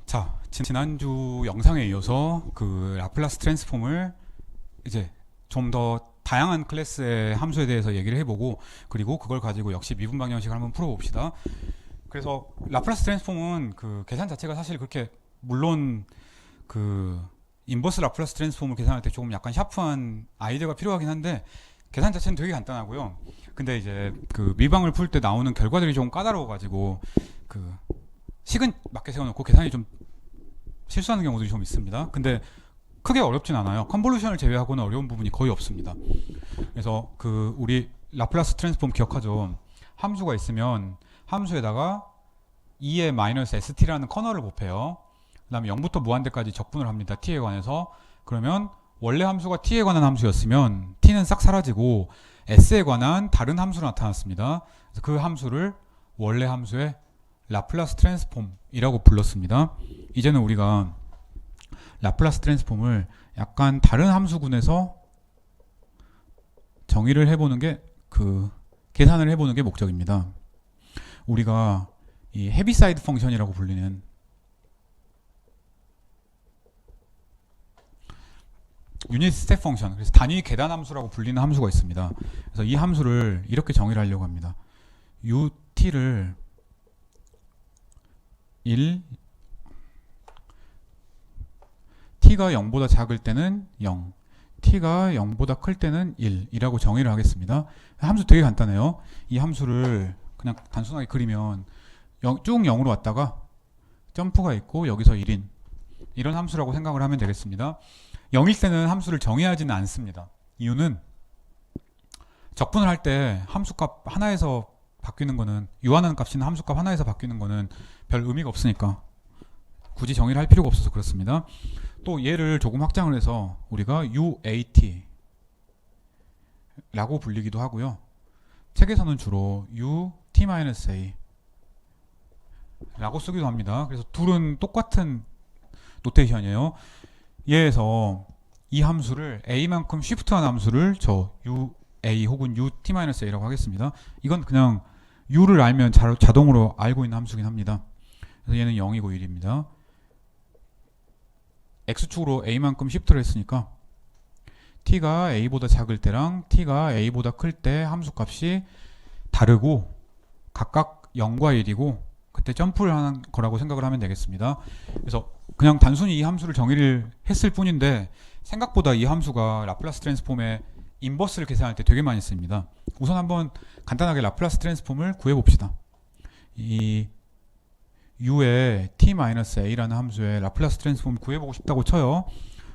자, 지난주 영상에 이어서 그 라플라스 트랜스폼을 이제 좀 더 다양한 클래스의 함수에 대해서 얘기를 해보고, 그리고 그걸 가지고 역시 미분 방정식을 한번 풀어봅시다. 그래서 라플라스 트랜스폼은 그 계산 자체가 사실 그렇게, 물론 그 인버스 라플라스 트랜스폼을 계산할 때 조금 약간 샤프한 아이디어가 필요하긴 한데, 계산 자체는 되게 간단하고요. 근데 이제 그 미방을 풀 때 나오는 결과들이 조금 까다로워가지고 그 식은 맞게 세워놓고 계산이 좀 실수하는 경우들이 좀 있습니다. 근데 크게 어렵진 않아요. 컨볼루션을 제외하고는 어려운 부분이 거의 없습니다. 그래서 그 우리 라플라스 트랜스폼 기억하죠? 함수가 있으면 함수에다가 2의 마이너스 st라는 커널을 곱해요. 그 다음에 0부터 무한대까지 적분을 합니다. t에 관해서. 그러면 원래 함수가 t에 관한 함수였으면 t는 싹 사라지고 s에 관한 다른 함수로 나타났습니다. 그래서 그 함수를 원래 함수의 라플라스 트랜스폼이라고 불렀습니다. 이제는 우리가 라플라스 트랜스폼을 약간 다른 함수군에서 정의를 해보는 게, 그 계산을 해보는 게 목적입니다. 우리가 이 헤비사이드 펑션이라고 불리는 유닛 스텝 펑션, 그래서 단위 계단 함수라고 불리는 함수가 있습니다. 그래서 이 함수를 이렇게 정의를 하려고 합니다. ut를 1, t가 0보다 작을 때는 0, t가 0보다 클 때는 1이라고 정의를 하겠습니다. 함수 되게 간단해요. 이 함수를 그냥 단순하게 그리면 쭉 0으로 왔다가 점프가 있고 여기서 1인 이런 함수라고 생각을 하면 되겠습니다. 0일 때는 함수를 정의하지는 않습니다. 이유는 적분을 할 때 함수값 하나에서 바뀌는 거는, 유한하는 값이나 함수값 하나에서 바뀌는 거는 별 의미가 없으니까 굳이 정의를 할 필요가 없어서 그렇습니다. 또 얘를 조금 확장을 해서 우리가 UAT 라고 불리기도 하고요. 책에서는 주로 UT-A 라고 쓰기도 합니다. 그래서 둘은 똑같은 노테이션이에요. 얘에서 이 함수를 A만큼 쉬프트한 함수를 저 UA 혹은 UT-A라고 하겠습니다. 이건 그냥 U를 알면 자동으로 알고 있는 함수긴 합니다. 그래서 얘는 0이고 1입니다. X축으로 A만큼 쉬프트를 했으니까 T가 A보다 작을 때랑 T가 A보다 클 때 함수값이 다르고 각각 0과 1이고 그때 점프를 하는 거라고 생각을 하면 되겠습니다. 그래서 그냥 단순히 이 함수를 정의를 했을 뿐인데 생각보다 이 함수가 라플라스 트랜스폼의 인버스를 계산할 때 되게 많이 씁니다. 우선 한번 간단하게 라플라스 트랜스폼을 구해봅시다. 이 u의 t-a라는 함수의 라플라스 트랜스폼을 구해보고 싶다고 쳐요.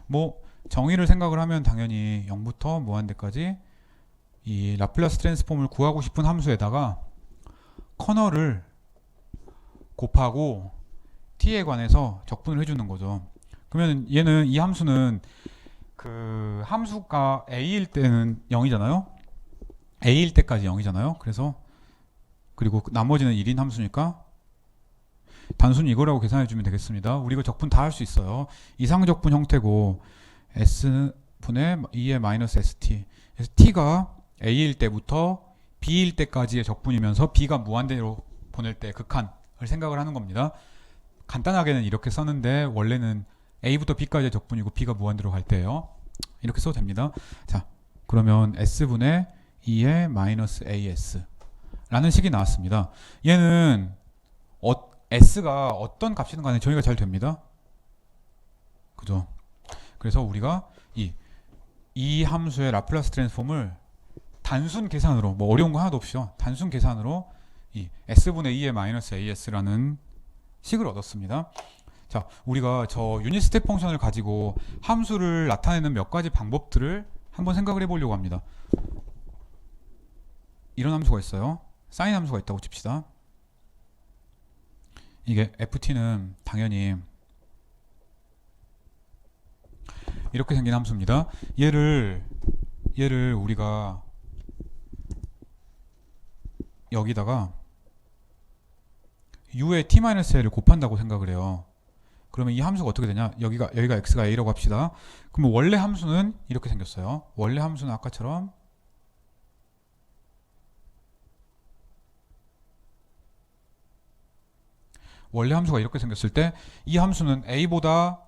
뭐 정의를 생각을 하면 당연히 0부터 무한대까지 이 라플라스 트랜스폼을 구하고 싶은 함수에다가 커널을 곱하고 t에 관해서 적분을 해주는 거죠. 그러면 얘는, 이 함수는 그 함수가 a일 때는 0이잖아요. a일 때까지 0이잖아요. 그래서 그리고 나머지는 1인 함수니까 단순히 이거라고 계산해 주면 되겠습니다. 우리 이거 적분 다 할 수 있어요. 이상적분 형태고 s분의 2의 마이너스 st. 그래서 t가 a일 때부터 b일 때까지의 적분이면서 b가 무한대로 보낼 때 극한을 생각을 하는 겁니다. 간단하게는 이렇게 썼는데 원래는 a부터 b까지의 적분이고 b가 무한대로 갈 때예요. 이렇게 써도 됩니다. 자, 그러면 s분의 2의 마이너스 as 라는 식이 나왔습니다. 얘는 s가 어떤 값이든 간에 정의가 잘 됩니다. 그죠? 그래서 우리가 이 함수의 라플라스 트랜스폼을 단순 계산으로, 뭐 어려운 거 하나도 없이요, 단순 계산으로 이 s분의 2의 마이너스 as라는 식을 얻었습니다. 자, 우리가 저 유닛 스텝 펑션을 가지고 함수를 나타내는 몇 가지 방법들을 한번 생각을 해보려고 합니다. 이런 함수가 있어요. 사인 함수가 있다고 칩시다. 이게 ft는 당연히 이렇게 생긴 함수입니다. 얘를 우리가 여기다가 u의 t-a를 곱한다고 생각을 해요. 그러면 이 함수가 어떻게 되냐? 여기가 x가 a라고 합시다. 그러면 원래 함수는 이렇게 생겼어요. 원래 함수는 아까처럼 원래 함수가 이렇게 생겼을 때 이 함수는 a보다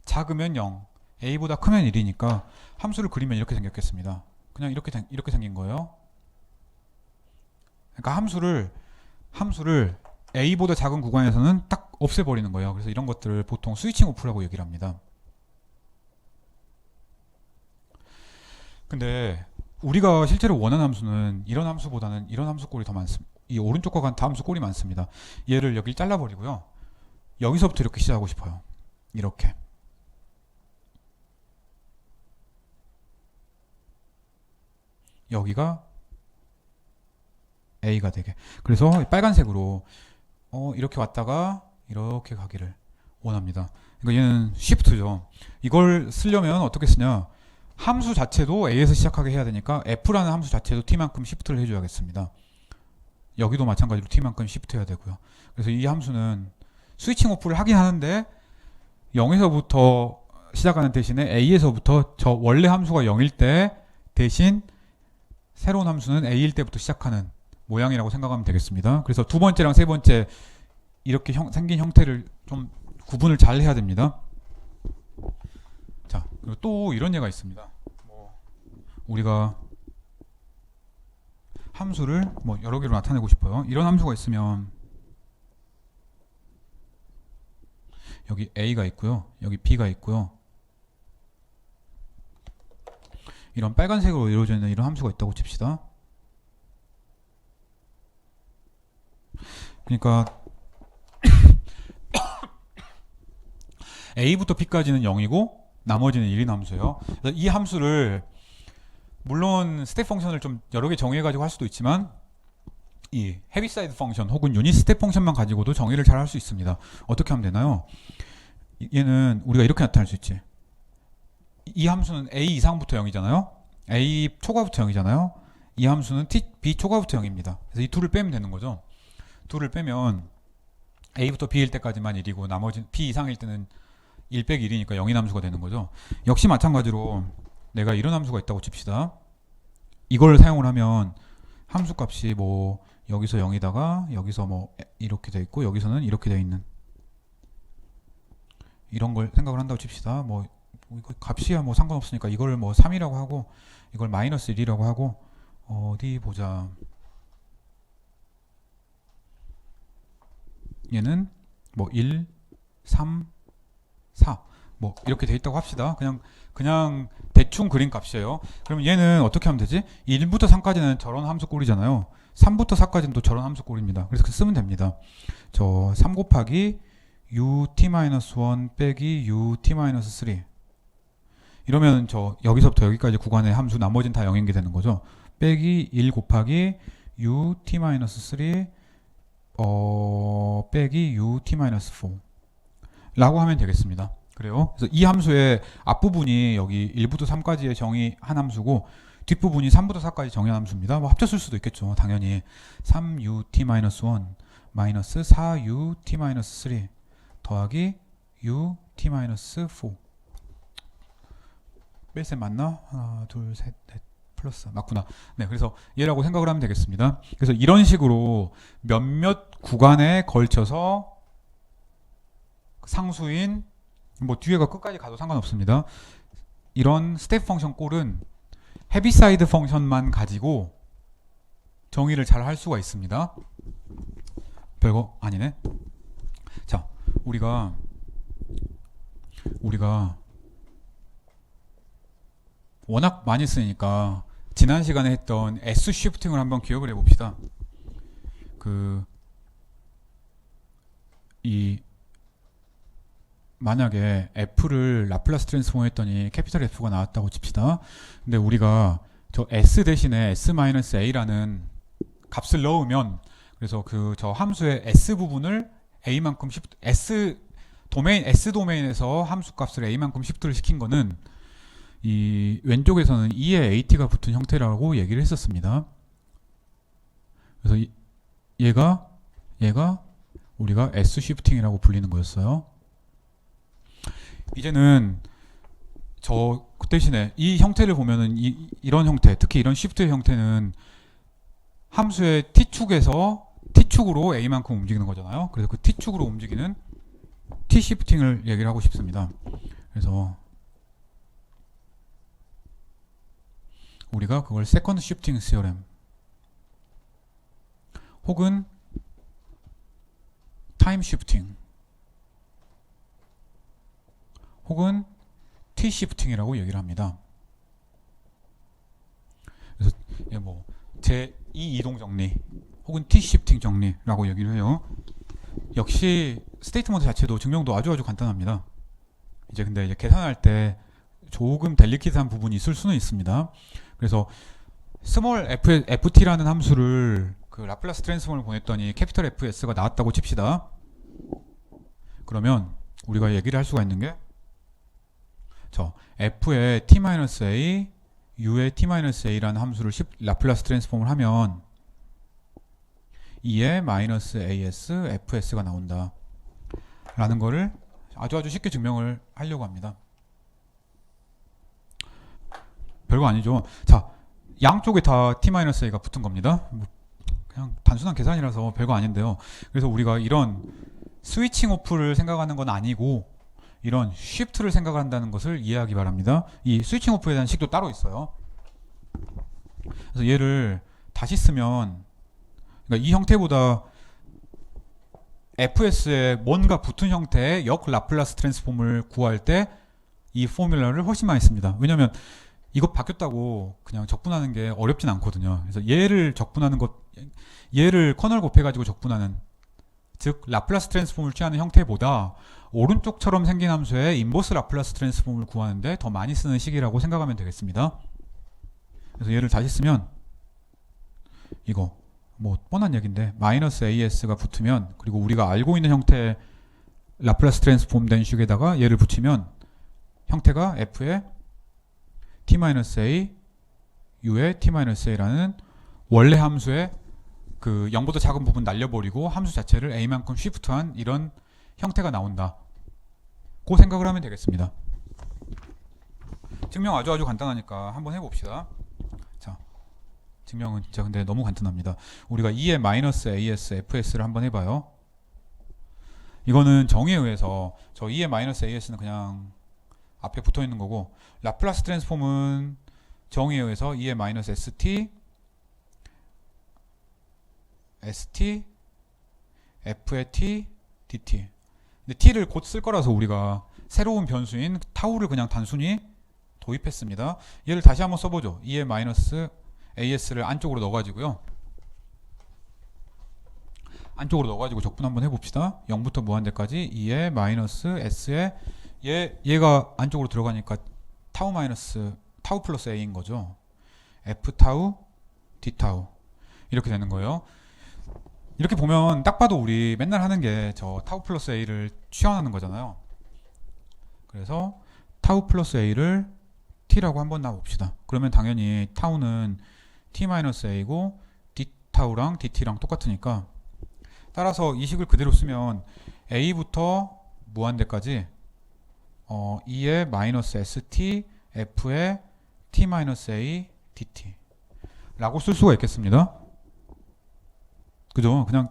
작으면 0, a보다 크면 1이니까 함수를 그리면 이렇게 생겼겠습니다. 그냥 이렇게 생긴 거예요. 그러니까 함수를 a보다 작은 구간에서는 딱 없애버리는 거예요. 그래서 이런 것들을 보통 스위칭 오프라고 얘기를 합니다. 근데 우리가 실제로 원하는 함수는 이런 함수보다는 이런 함수 꼴이 더 많습니다. 이 오른쪽과 같은 함수 꼴이 많습니다. 얘를 여기 잘라버리고요. 여기서부터 이렇게 시작하고 싶어요. 이렇게. 여기가 A가 되게. 그래서 빨간색으로 이렇게 왔다가 이렇게 가기를 원합니다. 그러니까 얘는 Shift죠. 이걸 쓰려면 어떻게 쓰냐? 함수 자체도 A에서 시작하게 해야 되니까 F라는 함수 자체도 T만큼 Shift를 해줘야겠습니다. 여기도 마찬가지로 T만큼 Shift 해야 되고요. 그래서 이 함수는 스위칭 오프를 하긴 하는데 0에서부터 시작하는 대신에 A에서부터 저 원래 함수가 0일 때 대신 새로운 함수는 A일 때부터 시작하는 모양이라고 생각하면 되겠습니다. 그래서 두 번째랑 세 번째 이렇게 생긴 형태를 좀 구분을 잘 해야 됩니다. 자, 그리고 또 이런 예가 있습니다. 우리가 함수를 여러 개로 나타내고 싶어요. 이런 함수가 있으면 여기 A가 있고요. 여기 B가 있고요. 이런 빨간색으로 이루어져 있는 이런 함수가 있다고 칩시다. 그러니까 A부터 B까지는 0이고 나머지는 1인 함수예요. 그래서 이 함수를 물론 스텝 펑션을 좀 여러 개 정의해가지고 할 수도 있지만 이 헤비사이드 펑션 혹은 유닛 스텝 펑션만 가지고도 정의를 잘 할 수 있습니다. 어떻게 하면 되나요? 얘는 우리가 이렇게 나타낼 수 있지. 이 함수는 A 이상부터 0이잖아요. A 초과부터 0이잖아요. 이 함수는 B 초과부터 0입니다. 그래서 이 둘을 빼면 되는 거죠. 둘을 빼면 A부터 B일 때까지만 1이고 나머지 B 이상일 때는 1 빼기 1이니까 0인 함수가 되는 거죠. 역시 마찬가지로 내가 이런 함수가 있다고 칩시다. 이걸 사용을 하면 함수 값이 여기서 0이다가 여기서 이렇게 돼 있고 여기서는 이렇게 돼 있는 이런 걸 생각을 한다고 칩시다. 이거 값이야 상관없으니까 이걸 3이라고 하고 이걸 마이너스 1이라고 하고 어디 보자. 얘는 1, 3, 4 이렇게 돼 있다고 합시다. 그냥 대충 그린 값이에요. 그럼 얘는 어떻게 하면 되지? 1부터 3까지는 저런 함수 꼴이잖아요. 3부터 4까지는 또 저런 함수 꼴입니다. 그래서 쓰면 됩니다. 3 곱하기 ut-1 빼기 ut-3 이러면 여기서부터 여기까지 구간의 함수 나머지는 다 0인 게 되는 거죠. 빼기 1 곱하기 ut-3 빼기 ut-4 라고 하면 되겠습니다. 그래요. 그래서 이 함수의 앞부분이 여기 1부터 3까지의 정의한 함수고 뒷부분이 3부터 4까지 정의한 함수입니다. 합쳤을 수도 있겠죠. 당연히 3ut-1 마이너스 4ut-3 더하기 ut-4 뺄셈 맞나? 하나 둘 셋 넷 플러스 맞구나. 네, 그래서 얘라고 생각을 하면 되겠습니다. 그래서 이런 식으로 몇몇 구간에 걸쳐서 상수인 뒤에가 끝까지 가도 상관없습니다. 이런 스텝 펑션 꼴은 헤비사이드 펑션만 가지고 정의를 잘 할 수가 있습니다. 별거 아니네. 자, 우리가 워낙 많이 쓰니까 지난 시간에 했던 S 쉬프팅을 한번 기억을 해봅시다. 만약에 F를 라플라스 트랜스폼 했더니 캐피털 F가 나왔다고 칩시다. 근데 우리가 저 S 대신에 S-A라는 값을 넣으면 그래서 저 함수의 S 부분을 A만큼 S 도메인에서 함수 값을 A만큼 시프트를 시킨 거는 이 왼쪽에서는 2에 AT가 붙은 형태라고 얘기를 했었습니다. 그래서 얘가 우리가 S 쉬프팅이라고 불리는 거였어요. 이제는 그 대신에 이 형태를 보면은 이런 형태, 특히 이런 쉬프트의 형태는 함수의 t축에서 t축으로 a만큼 움직이는 거잖아요. 그래서 그 t축으로 움직이는 t-시프팅을 얘기를 하고 싶습니다. 그래서 우리가 그걸 세컨드 시프팅 시어렘 혹은 타임 시프팅 혹은 t-시프팅이라고 얘기를 합니다. 그래서 뭐 제2 이동 정리 혹은 t-시프팅 정리라고 얘기를 해요. 역시 스테이트먼트 자체도 증명도 아주 간단합니다. 근데 이제 계산할 때 조금 델리킷한 부분이 있을 수는 있습니다. 그래서 스몰 ft라는 함수를 그 라플라스 트랜스폼을 보냈더니 캐피털 fs가 나왔다고 칩시다. 그러면 우리가 얘기를 할 수가 있는 게 f의 t-a, u의 t-a라는 함수를 라플라스 트랜스폼을 하면 2의 -as fs가 나온다 라는 거를 아주 쉽게 증명을 하려고 합니다. 별거 아니죠. 자, 양쪽에 다 t-a가 붙은 겁니다. 그냥 단순한 계산이라서 별거 아닌데요. 그래서 우리가 이런 스위칭 오프를 생각하는 건 아니고 이런 쉬프트를 생각한다는 것을 이해하기 바랍니다. 이 스위칭 오프에 대한 식도 따로 있어요. 그래서 얘를 다시 쓰면 그러니까 이 형태보다 fs에 뭔가 붙은 형태의 역 라플라스 트랜스폼을 구할 때 이 포뮬러를 훨씬 많이 씁니다. 왜냐하면 이거 바뀌었다고 그냥 적분하는 게 어렵진 않거든요. 그래서 얘를 적분하는 것, 얘를 커널 곱해가지고 적분하는, 즉 라플라스 트랜스폼을 취하는 형태보다 오른쪽처럼 생긴 함수의 인버스 라플라스 트랜스폼을 구하는데 더 많이 쓰는 식이라고 생각하면 되겠습니다. 그래서 얘를 다시 쓰면 이거 뭐 뻔한 얘기인데 -as가 붙으면, 그리고 우리가 알고 있는 형태의 라플라스 트랜스폼 된 식에다가 얘를 붙이면 형태가 f의 t-a, u의 t-a라는 원래 함수의 그 0보다 작은 부분 날려버리고 함수 자체를 a만큼 쉬프트한 이런 형태가 나온다. 그 생각을 하면 되겠습니다. 증명 아주 간단하니까 한번 해봅시다. 자, 증명은 진짜 근데 너무 간단합니다. 우리가 2의 -as fs를 한번 해봐요. 이거는 정의에 의해서 저 2의 -as는 그냥 앞에 붙어 있는 거고, 라플라스 트랜스폼은 정의에 의해서 2의 -st st f의 t dt. 근데 t를 곧 쓸 거라서 우리가 새로운 변수인 타우를 그냥 단순히 도입했습니다. 얘를 다시 한번 써보죠. 2의 -as를 안쪽으로 넣어가지고요. 안쪽으로 넣어가지고 적분 한번 해봅시다. 0부터 무한대까지 2의 -s에 얘가 안쪽으로 들어가니까 타우 플러스 a인 거죠. f 타우 d 타우 이렇게 되는 거예요. 이렇게 보면 딱 봐도 우리 맨날 하는 게 저 타우 플러스 a를 취환하는 거잖아요. 그래서 타우 플러스 a를 t라고 한번 놔봅시다. 그러면 당연히 타우는 t-a고 d 타우랑 dt랑 똑같으니까, 따라서 이 식을 그대로 쓰면 a부터 무한대까지 2의 -st f의 t-a dt 라고 쓸 수가 있겠습니다. 그죠? 그냥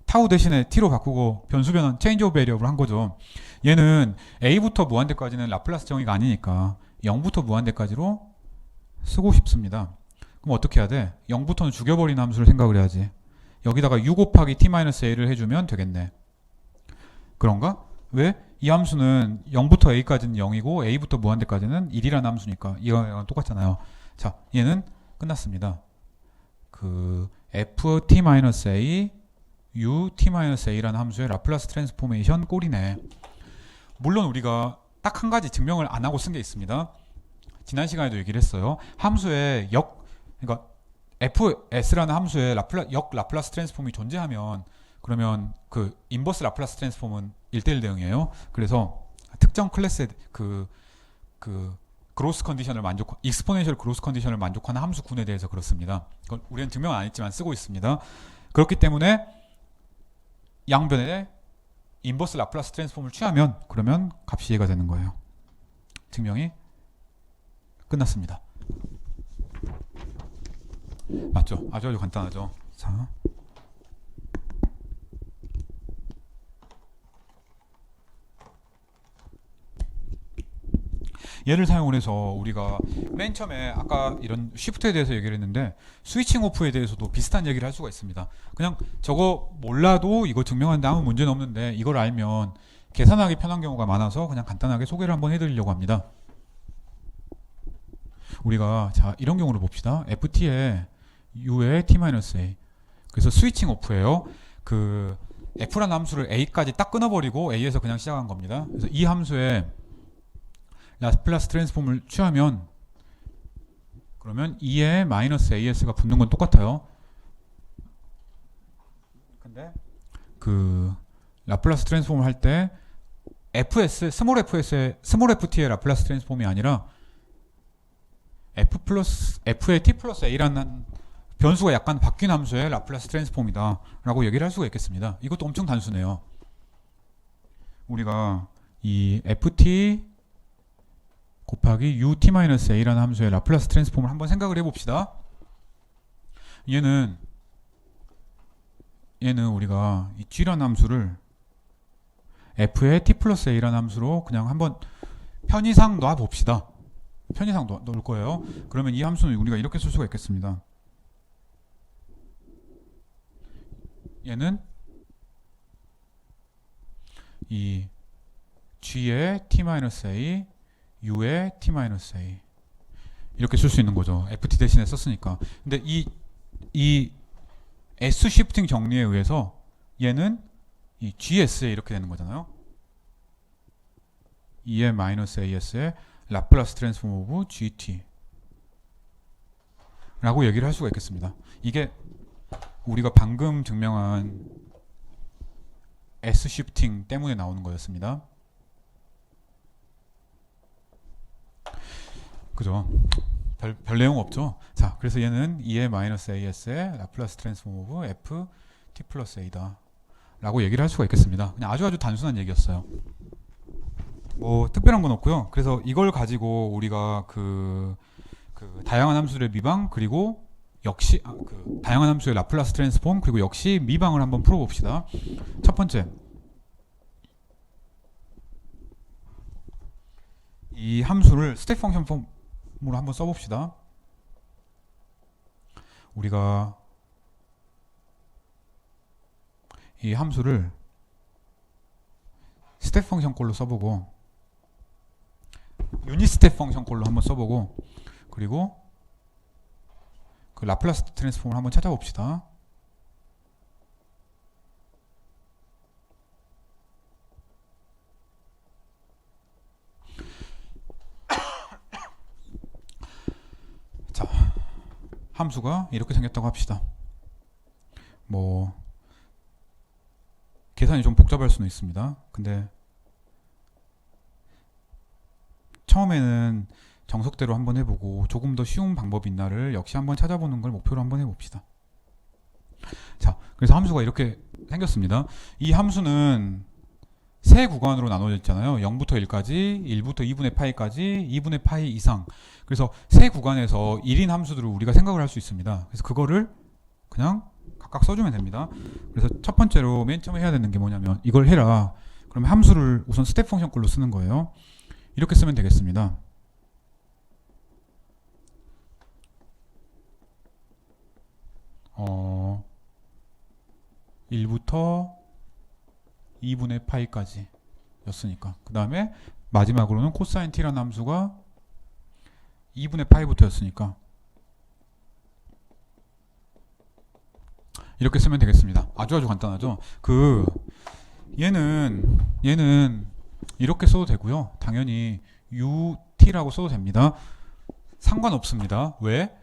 타우 대신에 t로 바꾸고 변수 변환 체인지 오브 베리어블 한 거죠. 얘는 a부터 무한대까지는 라플라스 정의가 아니니까 0부터 무한대까지로 쓰고 싶습니다. 그럼 어떻게 해야 돼? 0부터는 죽여버리는 함수를 생각을 해야지. 여기다가 u 곱하기 t-a를 해주면 되겠네. 그런가? 왜? 이 함수는 0부터 a까지는 0이고 a부터 무한대까지는 1이라는 함수니까 이거랑 똑같잖아요. 자, 얘는 끝났습니다. 그 f-a, u-a라는 함수의 라플라스 트랜스포메이션 꼴이네. 물론 우리가 딱 한 가지 증명을 안 하고 쓴 게 있습니다. 지난 시간에도 얘기를 했어요. 함수의 그러니까 fs라는 함수의 역 라플라스 트랜스폼이 존재하면, 그러면 그 인버스 라플라스 트랜스폼은 1대1 대응이에요. 그래서 특정 클래스의 그 그로스 컨디션을 익스포넨셜 그로스 컨디션을 만족하는 함수군에 대해서 그렇습니다. 그건 우리는 증명은 안 했지만 쓰고 있습니다. 그렇기 때문에 양변에 인버스 라플라스 트랜스폼을 취하면 그러면 값이 얘가 되는 거예요. 증명이 끝났습니다. 맞죠? 아주 간단하죠. 자, 얘를 사용을 해서 우리가 맨 처음에 아까 이런 쉬프트에 대해서 얘기를 했는데 스위칭 오프에 대해서도 비슷한 얘기를 할 수가 있습니다. 그냥 저거 몰라도 이거 증명하는데 아무 문제는 없는데 이걸 알면 계산하기 편한 경우가 많아서 그냥 간단하게 소개를 한번 해드리려고 합니다. 우리가 자 이런 경우를 봅시다. ft에 u에 t-a. 그래서 스위칭 오프예요. 그 f라는 함수를 a까지 딱 끊어버리고 a에서 그냥 시작한 겁니다. 그래서 이 함수에 라플라스 트랜스폼을 취하면 그러면 2에 마이너스 as가 붙는 건 똑같아요. 근데 그 라플라스 트랜스폼을 할 때 fs 스몰 ft의 라플라스 트랜스폼이 아니라 f의 t 플러스 a라는 변수가 약간 바뀐 함수의 라플라스 트랜스폼이다 라고 얘기를 할 수가 있겠습니다. 이것도 엄청 단순해요. 우리가 이 ft 곱하기 ut-a라는 함수의 라플라스 트랜스폼을 한번 생각을 해봅시다. 얘는 우리가 이 g라는 함수를 f의 t 플러스 a라는 함수로 그냥 한번 편의상 놔봅시다. 편의상 놓을 거예요. 그러면 이 함수는 우리가 이렇게 쓸 수가 있겠습니다. 얘는 이 g의 t-a, u의 t-a 이렇게 쓸 수 있는 거죠. ft 대신에 썼으니까. 근데 이 s 시프팅 정리에 의해서 얘는 이 gs에 이렇게 되는 거잖아요. 2의 마이너스 as의 라플라스 트랜스폼 오브 gt 라고 얘기를 할 수가 있겠습니다. 이게 우리가 방금 증명한 S 시프팅 때문에 나오는 거였습니다. 그죠? 별 내용 없죠? 자, 그래서 얘는 2의 마이너스 as의 라플라스 트랜스폼 오브 f t 플러스 a다 라고 얘기를 할 수가 있겠습니다. 그냥 아주 단순한 얘기였어요. 뭐 특별한 건 없고요. 그래서 이걸 가지고 우리가 그 다양한 함수들의 미방 그리고 역시 다양한 함수의 라플라스 트랜스폼 그리고 역시 미방을 한번 풀어봅시다. 첫 번째, 이 함수를 스텝 펑션 폼으로 한번 써봅시다. 우리가 이 함수를 스텝 펑션 꼴로 써보고 유닛 스텝 펑션 꼴로 한번 써보고 그리고 그 라플라스 트랜스폼을 한번 찾아봅시다. 자, 함수가 이렇게 생겼다고 합시다. 뭐 계산이 좀 복잡할 수는 있습니다. 근데 처음에는 정석대로 한번 해보고 조금 더 쉬운 방법이 있나를 역시 한번 찾아보는 걸 목표로 한번 해봅시다. 자, 그래서 함수가 이렇게 생겼습니다. 이 함수는 세 구간으로 나눠져 있잖아요. 0부터 1까지, 1부터 2분의 파이까지, 2분의 파이 이상. 그래서 세 구간에서 1인 함수들을 우리가 생각을 할 수 있습니다. 그래서 그거를 그냥 각각 써주면 됩니다. 그래서 첫 번째로 맨 처음에 해야 되는 게 뭐냐면 이걸 해라. 그러면 함수를 우선 스텝 펑션 꼴로 쓰는 거예요. 이렇게 쓰면 되겠습니다. 1부터 2분의 파이까지 였으니까 그 다음에 마지막으로는 코사인 t라는 함수가 2분의 파이부터 였으니까 이렇게 쓰면 되겠습니다. 아주 간단하죠. 얘는 이렇게 써도 되고요. 당연히 ut라고 써도 됩니다. 상관없습니다. 왜?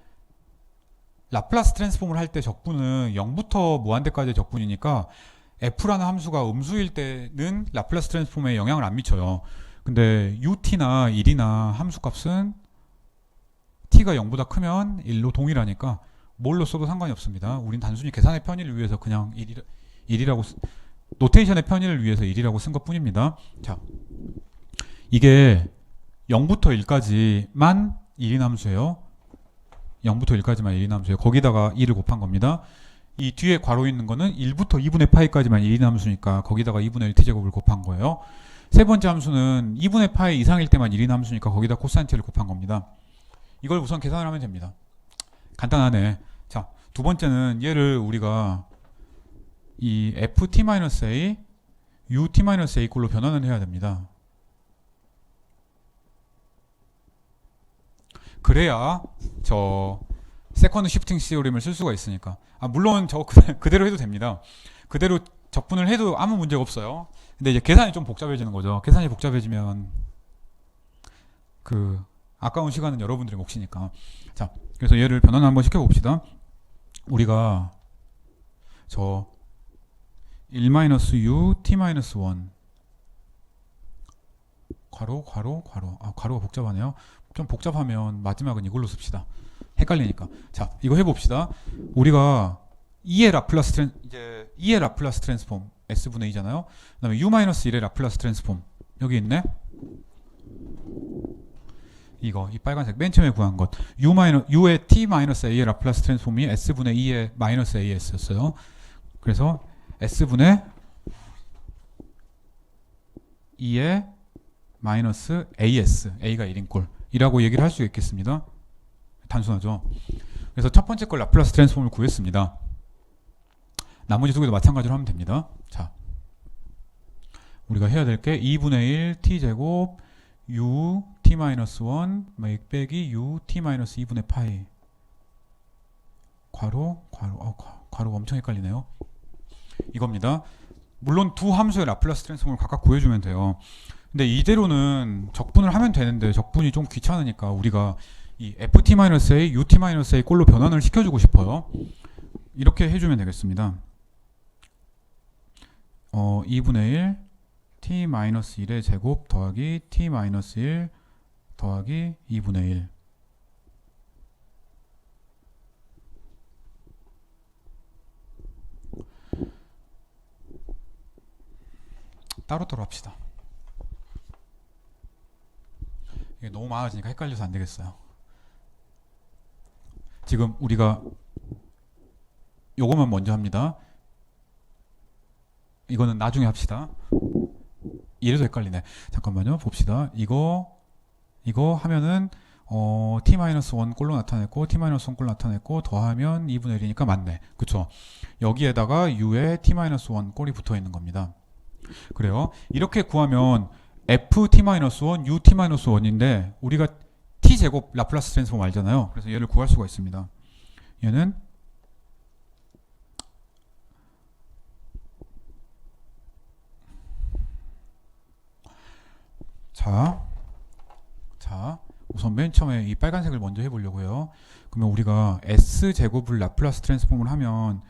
라플라스 트랜스폼을 할 때 적분은 0부터 무한대까지의 적분이니까 f라는 함수가 음수일 때는 라플라스 트랜스폼에 영향을 안 미쳐요. 근데 ut나 1이나 함수값은 t가 0보다 크면 1로 동일하니까 뭘로 써도 상관이 없습니다. 우린 단순히 계산의 편의를 위해서 그냥 1이라고 노테이션의 편의를 위해서 1이라고 쓴 것뿐입니다. 자, 이게 0부터 1까지만 1인 함수예요. 0부터 1까지만 1인 함수예요. 거기다가 2를 곱한 겁니다. 이 뒤에 괄호 있는 거는 1부터 2분의 파이까지만 1인 함수니까 거기다가 2분의 1t제곱을 곱한 거예요. 세 번째 함수는 2분의 파이 이상일 때만 1인 함수니까 거기다 코사인 t를 곱한 겁니다. 이걸 우선 계산을 하면 됩니다. 간단하네. 자, 두 번째는 얘를 우리가 이 ft-a, ut-a 꼴로 변환을 해야 됩니다. 그래야 저 세컨드 시프팅 시오림을 쓸 수가 있으니까. 물론 저 그대로 해도 됩니다. 그대로 적분을 해도 아무 문제가 없어요. 근데 이제 계산이 좀 복잡해지는 거죠. 계산이 복잡해지면 그 아까운 시간은 여러분들의 몫이니까. 자, 그래서 얘를 변환 한번 시켜봅시다. 우리가 저 1-u t-1 괄호가 복잡하네요. 좀 복잡하면 마지막은 이걸로 씁시다. 헷갈리니까. 자, 이거 해봅시다. 우리가 2의 라플라스 트랜스폼 s분의 2잖아요. 그 다음에 u-1의 라플라스 트랜스폼 여기 있네. 이 빨간색 맨 처음에 구한 것 u의 t-a의 라플라스 트랜스폼이 s분의 2의 마이너스 as였어요. 그래서 s분의 2의 마이너스 as, a가 1인 꼴 이라고 얘기를 할 수 있겠습니다. 단순하죠. 그래서 첫 번째 걸 라플라스 트랜스폼을 구했습니다. 나머지 두 개도 마찬가지로 하면 됩니다. 자, 우리가 해야 될 게 2분의 1 t제곱 u t-1 빼기 u t-2분의 파이 괄호가 엄청 헷갈리네요. 이겁니다. 물론 두 함수의 라플라스 트랜스폼을 각각 구해주면 돼요. 근데 이대로는 적분을 하면 되는데 적분이 좀 귀찮으니까 우리가 이 ft-a, ut-a 꼴로 변환을 시켜주고 싶어요. 이렇게 해주면 되겠습니다. 2분의 1 t-1의 제곱 더하기 t-1 더하기 2분의 1 따로따로 합시다. 이게 너무 많아지니까 헷갈려서 안 되겠어요. 지금 우리가 요거만 먼저 합니다. 이거는 나중에 합시다. 이래도 헷갈리네. 잠깐만요. 봅시다. 이거 하면은 t-1 꼴로 나타냈고 t-1 꼴로 나타냈고 더하면 2분의 1이니까 맞네. 그쵸? 여기에다가 u의 t-1 꼴이 붙어 있는 겁니다. 그래요. 이렇게 구하면 ft-1, ut-1인데 우리가 t제곱 라플라스 트랜스폼 알잖아요. 그래서 얘를 구할 수가 있습니다. 얘는 자 우선 맨 처음에 이 빨간색을 먼저 해보려고요. 그러면 우리가 s제곱을 라플라스 트랜스폼을 하면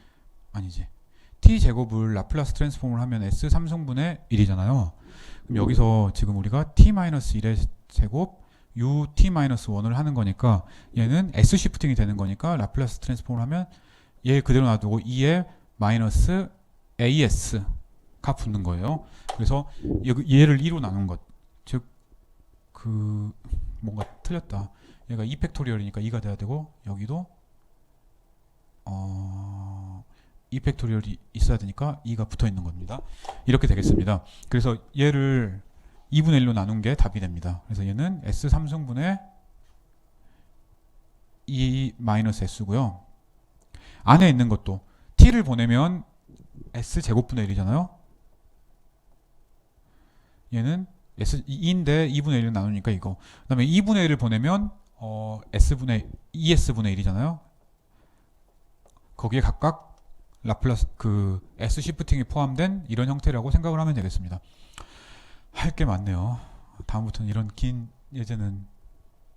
t제곱을 라플라스 트랜스폼을 하면 s 3승분의 1이잖아요. 그럼 여기서 지금 우리가 t-1의 제곱 ut-1을 하는 거니까 얘는 s 시프팅이 되는 거니까 라플라스 트랜스폼을 하면 얘 그대로 놔두고 2의 마이너스 as가 붙는 거예요. 그래서 얘를 2로 나눈 것, 즉 뭔가 틀렸다. 얘가 2팩토리얼이니까 2가 돼야 되고 여기도 2팩토리얼이 있어야 되니까 2가 붙어 있는 겁니다. 이렇게 되겠습니다. 그래서 얘를 2분의 1로 나눈 게 답이 됩니다. 그래서 얘는 s 3승분의 2-s고요. 안에 있는 것도 t를 보내면 s 제곱분의 1이잖아요. 얘는 s 2인데 2분의 1로 나누니까 이거. 그 다음에 2분의 1을 보내면 s분의 2s분의 1이잖아요. 거기에 각각 라플라스 s 시프팅이 포함된 이런 형태라고 생각을 하면 되겠습니다. 할 게 많네요. 다음부터는 이런 긴 예제는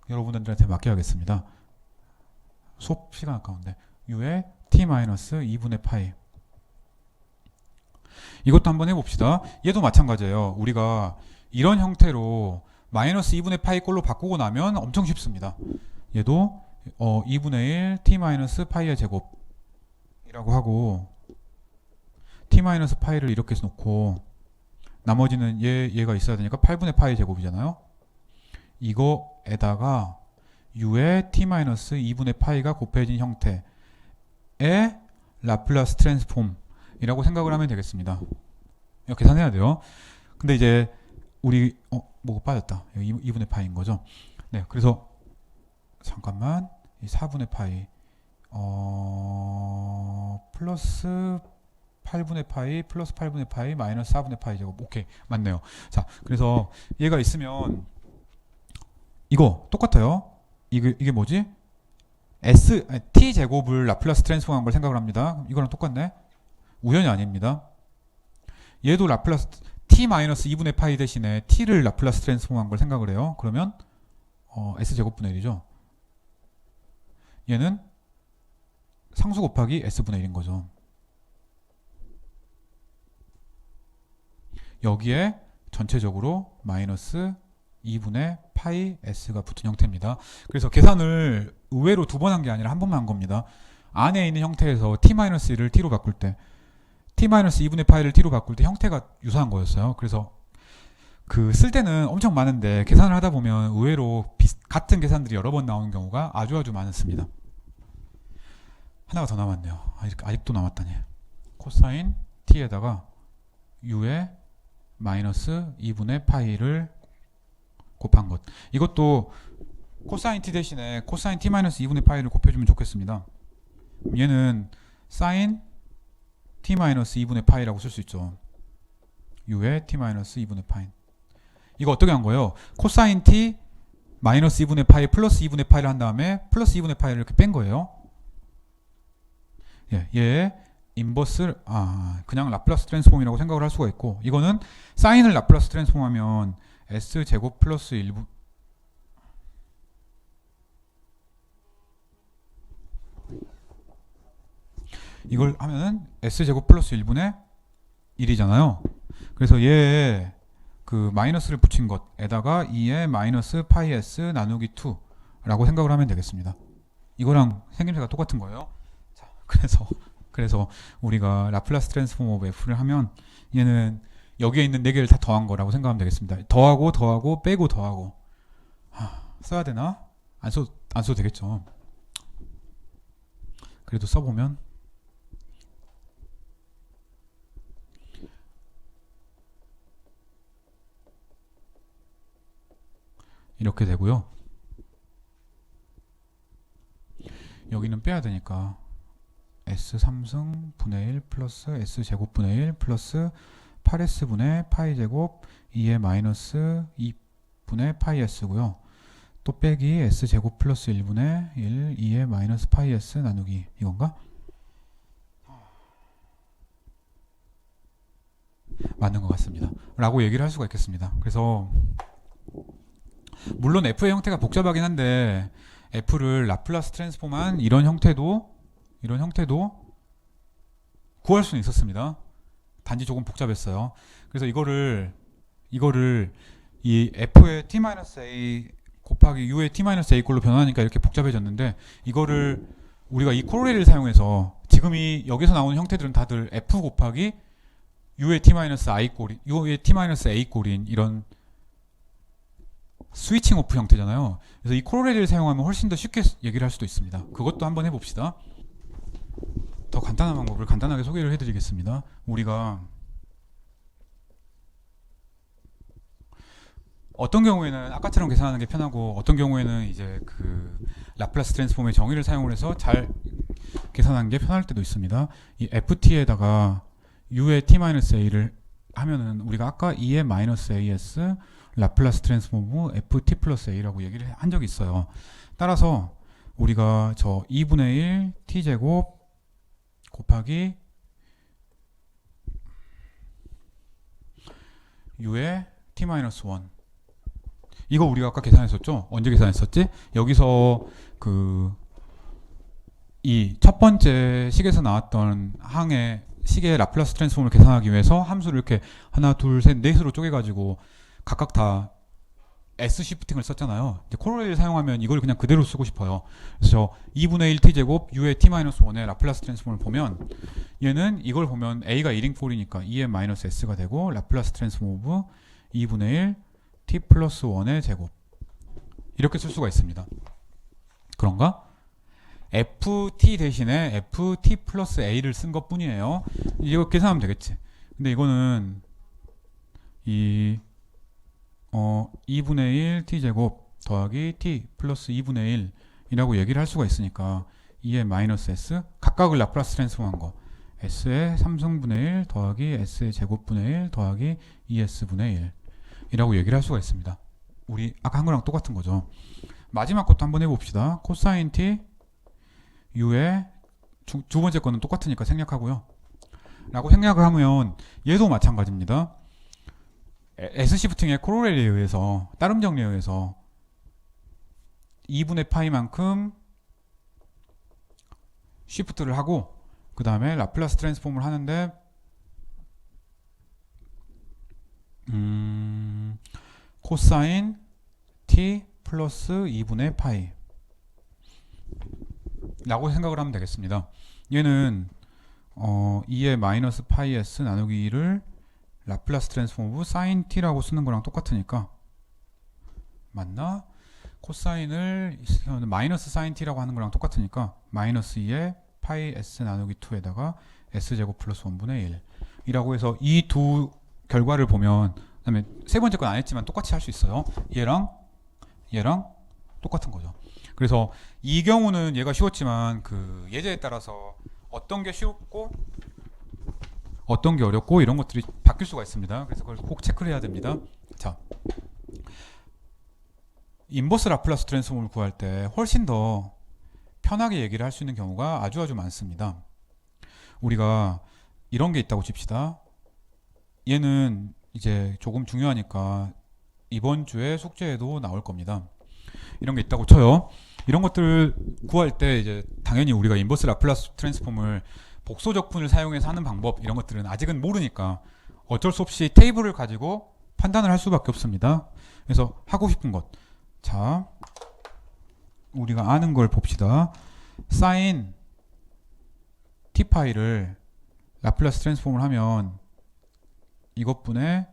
여러분들한테 맡겨야겠습니다. 수업 시간 아까운데 u의 t-2분의 파이 이것도 한번 해봅시다. 얘도 마찬가지예요. 우리가 이런 형태로 마이너스 2분의 파이 꼴로 바꾸고 나면 엄청 쉽습니다. 얘도 2분의 1 t-파이의 제곱이라고 하고 t-파이를 이렇게 놓고 나머지는 얘가 있어야 되니까 8분의 파이 제곱이잖아요. 이거에다가 u의 t-2분의 파이가 곱해진 형태의 라플라스 트랜스폼이라고 생각을 하면 되겠습니다. 이거 계산해야 돼요. 근데 이제 우리 뭐가 빠졌다. 여기 2분의 파이인 거죠. 네, 그래서 잠깐만 이 4분의 파이 플러스 8분의 파이 플러스 8분의 파이 마이너스 4분의 파이 제곱. 오케이, 맞네요. 자, 그래서 얘가 있으면 이거 똑같아요. 이게 뭐지? t 제곱을 라플라스 트랜스폼한 걸 생각을 합니다. 이거랑 똑같네. 우연이 아닙니다. 얘도 라플라스 t 마이너스 2분의 파이 대신에 t를 라플라스 트랜스폼한 걸 생각을 해요. 그러면 s 제곱분의 1이죠. 얘는 상수 곱하기 s분의 1인 거죠. 여기에 전체적으로 마이너스 2분의 파이 s가 붙은 형태입니다. 그래서 계산을 의외로 두 번 한 게 아니라 한 번만 한 겁니다. 안에 있는 형태에서 t-1을 t로 바꿀 때 t-2분의 파이를 t로 바꿀 때 형태가 유사한 거였어요. 그래서 그 쓸 때는 엄청 많은데 계산을 하다 보면 의외로 같은 계산들이 여러 번 나오는 경우가 아주 많습니다. 하나가 더 남았네요. 아직도 남았다니. 코사인 t에다가 u의 마이너스 2분의 파이를 곱한 것. 이것도 코사인 t 대신에 코사인 t 마이너스 2분의 파이를 곱해주면 좋겠습니다. 얘는 사인 t 마이너스 2분의 파이라고 쓸 수 있죠. u의 t 마이너스 2분의 파이. 이거 어떻게 한 거예요? 코사인 t 마이너스 2분의 파이 플러스 2분의 파이를 한 다음에 플러스 2분의 파이를 이렇게 뺀 거예요. 얘 인버스 그냥 라플라스 트랜스폼이라고 생각을 할 수가 있고, 이거는 사인을 라플라스 트랜스폼하면 s 제곱 플러스 1분 이걸 하면은 s 제곱 플러스 1분의 1이잖아요. 그래서 얘에 그 마이너스를 붙인 것에다가 2의 마이너스 파이 s 나누기 2라고 생각을 하면 되겠습니다. 이거랑 생김새가 똑같은 거예요. 자, 그래서 우리가 라플라스 트랜스폼 오브 f를 하면 얘는 여기에 있는 4개를 다 더한 거라고 생각하면 되겠습니다. 더하고 빼고 더하고. 써야 되나? 안 써도 되겠죠. 그래도 써보면 이렇게 되고요. 여기는 빼야 되니까 s 3승 분의 1 플러스 s 제곱분의 1 플러스 8s분의 파이 제곱 2의 마이너스 2분의 파이 s고요. 또 빼기 s 제곱 플러스 1분의 1 2의 마이너스 파이 s 나누기 이건가? 맞는 것 같습니다. 라고 얘기를 할 수가 있겠습니다. 그래서 물론 f의 형태가 복잡하긴 한데 f를 라플라스 트랜스폼한 이런 형태도 구할 수는 있었습니다. 단지 조금 복잡했어요. 그래서 이거를 이 f의 t-a 곱하기 u의 t-a 꼴로 변하니까 이렇게 복잡해졌는데, 이거를 우리가 이 코로레를 사용해서 지금 여기서 나오는 형태들은 다들 f 곱하기 u의 t-i 꼴이 u의 t-a 꼴인 이런 스위칭 오프 형태잖아요. 그래서 이 코로레를 사용하면 훨씬 더 쉽게 얘기를 할 수도 있습니다. 그것도 한번 해봅시다. 더 간단한 방법을 간단하게 소개를 해드리겠습니다. 우리가 어떤 경우에는 아까처럼 계산하는 게 편하고, 어떤 경우에는 이제 그 라플라스 트랜스폼의 정의를 사용을 해서 잘 계산하는 게 편할 때도 있습니다. 이 ft에다가 u의 t-a를 하면은 우리가 아까 2의 마이너스 as 라플라스 트랜스폼 ft 플러스 a라고 얘기를 한 적이 있어요. 따라서 우리가 저 2분의 1 t제곱 곱하기 u의 t-1 이거 우리가 아까 계산했었죠? 언제 계산했었지? 여기서 그 이 첫 번째 식에서 나왔던 항의 식의 라플라스 트랜스폼을 계산하기 위해서 함수를 이렇게 하나 둘 셋 넷으로 쪼개가지고 각각 다 S 시프팅을 썼잖아요. 코로레를 사용하면 이걸 그냥 그대로 쓰고 싶어요. 그래서 2분의 1t 제곱 u의 t-1의 라플라스 트랜스폼을 보면 얘는 이걸 보면 a가 1인 꼴이니까 2의 마이너스 s가 되고, 라플라스 트랜스폼 오브 2분의 1 t 플러스 1의 제곱 이렇게 쓸 수가 있습니다. 그런가? ft 대신에 ft 플러스 a를 쓴 것 뿐이에요. 이거 계산하면 되겠지. 근데 이거는 이 2분의 1 t제곱 더하기 t 플러스 2분의 1 이라고 얘기를 할 수가 있으니까 2의 마이너스 s 각각을 라플라스 트랜스폼한 거 s의 3승분의 1 더하기 s의 제곱분의 1 더하기 2s분의 1 이라고 얘기를 할 수가 있습니다. 우리 아까 한 거랑 똑같은 거죠. 마지막 것도 한번 해봅시다. 코사인 t u의 두 번째 거는 똑같으니까 생략하고요. 라고 생략을 하면 얘도 마찬가지입니다. S 시프팅의 코로렐에 의해서 따름 정리에 의해서 2분의 파이만큼 시프트를 하고 그 다음에 라플라스 트랜스폼을 하는데 코사인 t 플러스 2분의 파이 라고 생각을 하면 되겠습니다. 얘는 2의 마이너스 파이 s 나누기 2를 라플라스 트랜스폼 오브 사인 t라고 쓰는 거랑 똑같으니까 맞나? 코사인을 마이너스 사인 t라고 하는 거랑 똑같으니까 마이너스 2의 파이 s 나누기 2에다가 s제곱 플러스 1분의 1 이라고 해서 이 두 결과를 보면 그 다음에 세 번째 건 안 했지만 똑같이 할 수 있어요. 얘랑 똑같은 거죠. 그래서 이 경우는 얘가 쉬웠지만 그 예제에 따라서 어떤 게 쉽고 어떤 게 어렵고 이런 것들이 바뀔 수가 있습니다. 그래서 그걸 꼭 체크를 해야 됩니다. 자, 인버스 라플라스 트랜스폼을 구할 때 훨씬 더 편하게 얘기를 할 수 있는 경우가 아주 많습니다. 우리가 이런 게 있다고 칩시다. 얘는 이제 조금 중요하니까 이번 주에 숙제에도 나올 겁니다. 이런 게 있다고 쳐요. 이런 것들을 구할 때 이제 당연히 우리가 인버스 라플라스 트랜스폼을 복소 적분을 사용해서 하는 방법 이런 것들은 아직은 모르니까 어쩔 수 없이 테이블을 가지고 판단을 할 수밖에 없습니다. 그래서 하고 싶은 것, 자 우리가 아는 걸 봅시다. 사인 t파이를 라플라스 트랜스폼을 하면 이것분의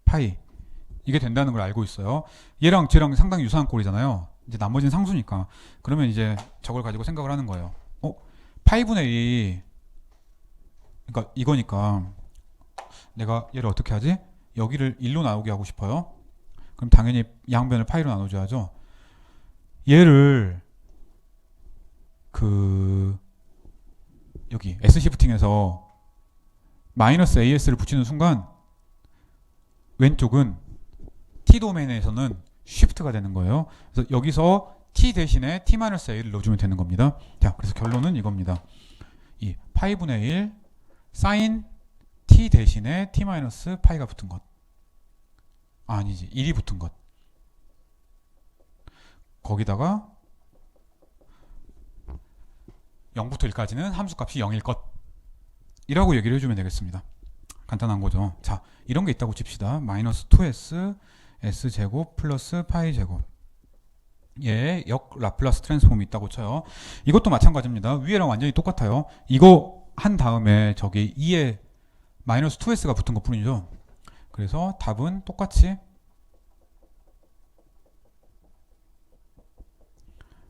파이 이게 된다는 걸 알고 있어요. 얘랑 쟤랑 상당히 유사한 꼴이잖아요. 이제 나머지는 상수니까 그러면 이제 저걸 가지고 생각을 하는 거예요. 파이분의 1이 그러니까 이거니까 내가 얘를 어떻게 하지? 여기를 1로 나오게 하고 싶어요. 그럼 당연히 양변을 파이로 나눠줘야죠. 얘를 여기 S 시프팅에서 마이너스 AS를 붙이는 순간 왼쪽은 T 도메인에서는 쉬프트가 되는 거예요. 그래서 여기서 T 대신에 T-A를 넣어주면 되는 겁니다. 자, 그래서 결론은 이겁니다. 이 파이분의 1 사인 T 대신에 T-파이가 붙은 것. 아니지, 1이 붙은 것. 거기다가 0부터 1까지는 함수값이 0일 것 이라고 얘기를 해주면 되겠습니다. 간단한 거죠. 자, 이런 게 있다고 칩시다. 마이너스 2s s제곱 플러스 파이 제곱 예, 역 라플라스 트랜스폼이 있다고 쳐요. 이것도 마찬가지입니다. 위에랑 완전히 똑같아요. 이거 한 다음에 저기 2에 마이너스 2s가 붙은 것 뿐이죠. 그래서 답은 똑같이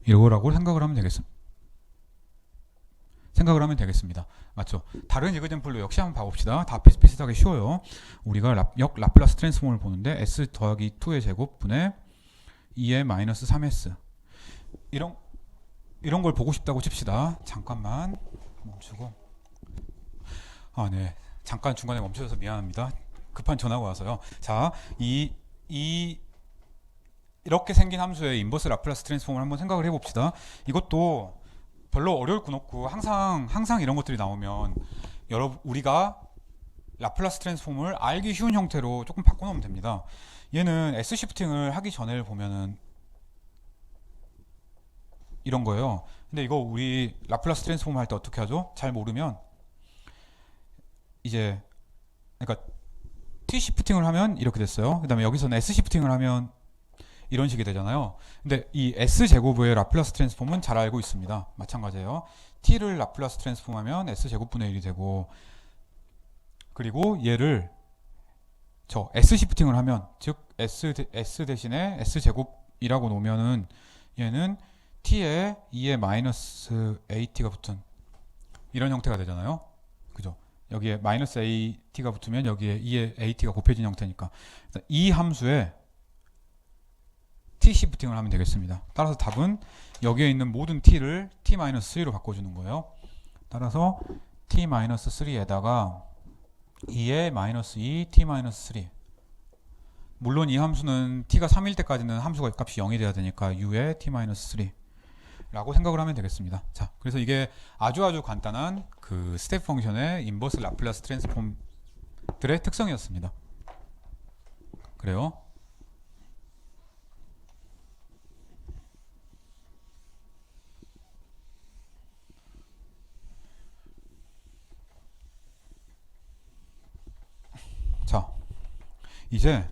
이거라고 생각을 하면 되겠습니다. 맞죠? 다른 이그젠플로 역시 한번 봐봅시다. 다 비슷비슷하게 쉬워요. 우리가 역 라플라스 트랜스폼을 보는데 s 더하기 2의 제곱분의 2의 마이너스 3s 이런 걸 보고 싶다고 칩시다. 잠깐만 멈추고 네, 잠깐 중간에 멈춰서 미안합니다. 급한 전화가 와서요. 자, 이렇게 생긴 함수의 인버스 라플라스 트랜스폼을 한번 생각을 해봅시다. 이것도 별로 어려울 건 없고 항상 이런 것들이 나오면 우리가 라플라스 트랜스폼을 알기 쉬운 형태로 조금 바꿔놓으면 됩니다. 얘는 S 시프팅을 하기 전에 보면은 이런 거예요. 근데 이거 우리 라플라스 트랜스폼 할 때 어떻게 하죠? 잘 모르면 이제 그러니까 T 시프팅을 하면 이렇게 됐어요. 그 다음에 여기서는 S 시프팅을 하면 이런 식이 되잖아요. 근데 이 S제곱의 라플라스 트랜스폼은 잘 알고 있습니다. 마찬가지예요. T를 라플라스 트랜스폼하면 S제곱분의 1이 되고 그리고 얘를 저 S 시프팅을 하면 즉 S 대신에 S제곱이라고 놓으면은 얘는 T에 2의 마이너스 AT가 붙은 이런 형태가 되잖아요. 그죠? 여기에 마이너스 AT가 붙으면 여기에 2의 AT가 곱해진 형태니까 이 함수에 T 시프팅을 하면 되겠습니다. 따라서 답은 여기에 있는 모든 T를 T-3로 바꿔주는 거예요. 따라서 T-3에다가 2의 마이너스 2 T-3. 물론 이 함수는 T가 3일 때까지는 함수가 값이 0이 돼야 되니까 U의 T-3 라고 생각을 하면 되겠습니다. 그래서 이게 아주 간단한 그 스텝 펑션의 인버스 라플라스 트랜스폼들의 특성이었습니다. 그래요. 자, 이제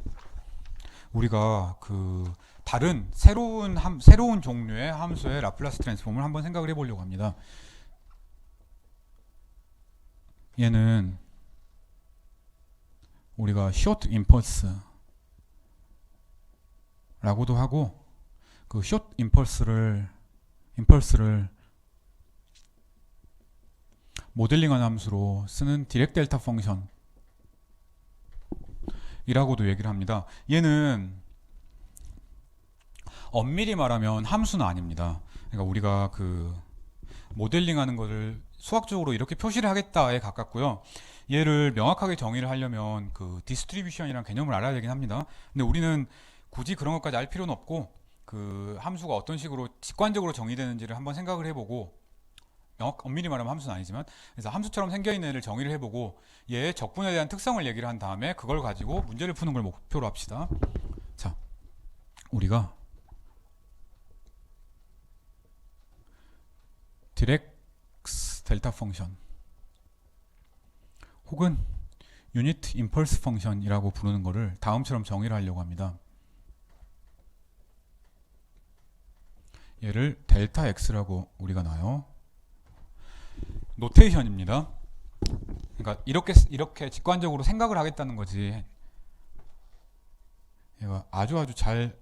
우리가 그 다른 새로운 종류의 함수의 라플라스 트랜스폼을 한번 생각을 해보려고 합니다. 얘는 우리가 숏 임펄스라고도 하고 그 숏 임펄스를 모델링한 함수로 쓰는 디렉 델타 펑션 이라고도 얘기를 합니다. 얘는 엄밀히 말하면 함수는 아닙니다. 그러니까 우리가 그 모델링하는 것을 수학적으로 이렇게 표시를 하겠다에 가깝고요. 얘를 명확하게 정의를 하려면 그 디스트리뷰션이라는 개념을 알아야 되긴 합니다. 근데 우리는 굳이 그런 것까지 알 필요는 없고 그 함수가 어떤 식으로 직관적으로 정의되는지를 한번 생각을 해보고 엄밀히 말하면 함수는 아니지만 그래서 함수처럼 생겨있는 애를 정의를 해보고 얘의 적분에 대한 특성을 얘기를 한 다음에 그걸 가지고 문제를 푸는 걸 목표로 합시다. 자, 우리가 디렉스 델타 펑션 혹은 유니트 임펄스 펑션이라고 부르는 거를 다음처럼 정의를 하려고 합니다. 얘를 델타 X라고 우리가 놔요. 노테이션입니다. 그러니까 이렇게 직관적으로 생각을 하겠다는 거지. 얘가 아주 잘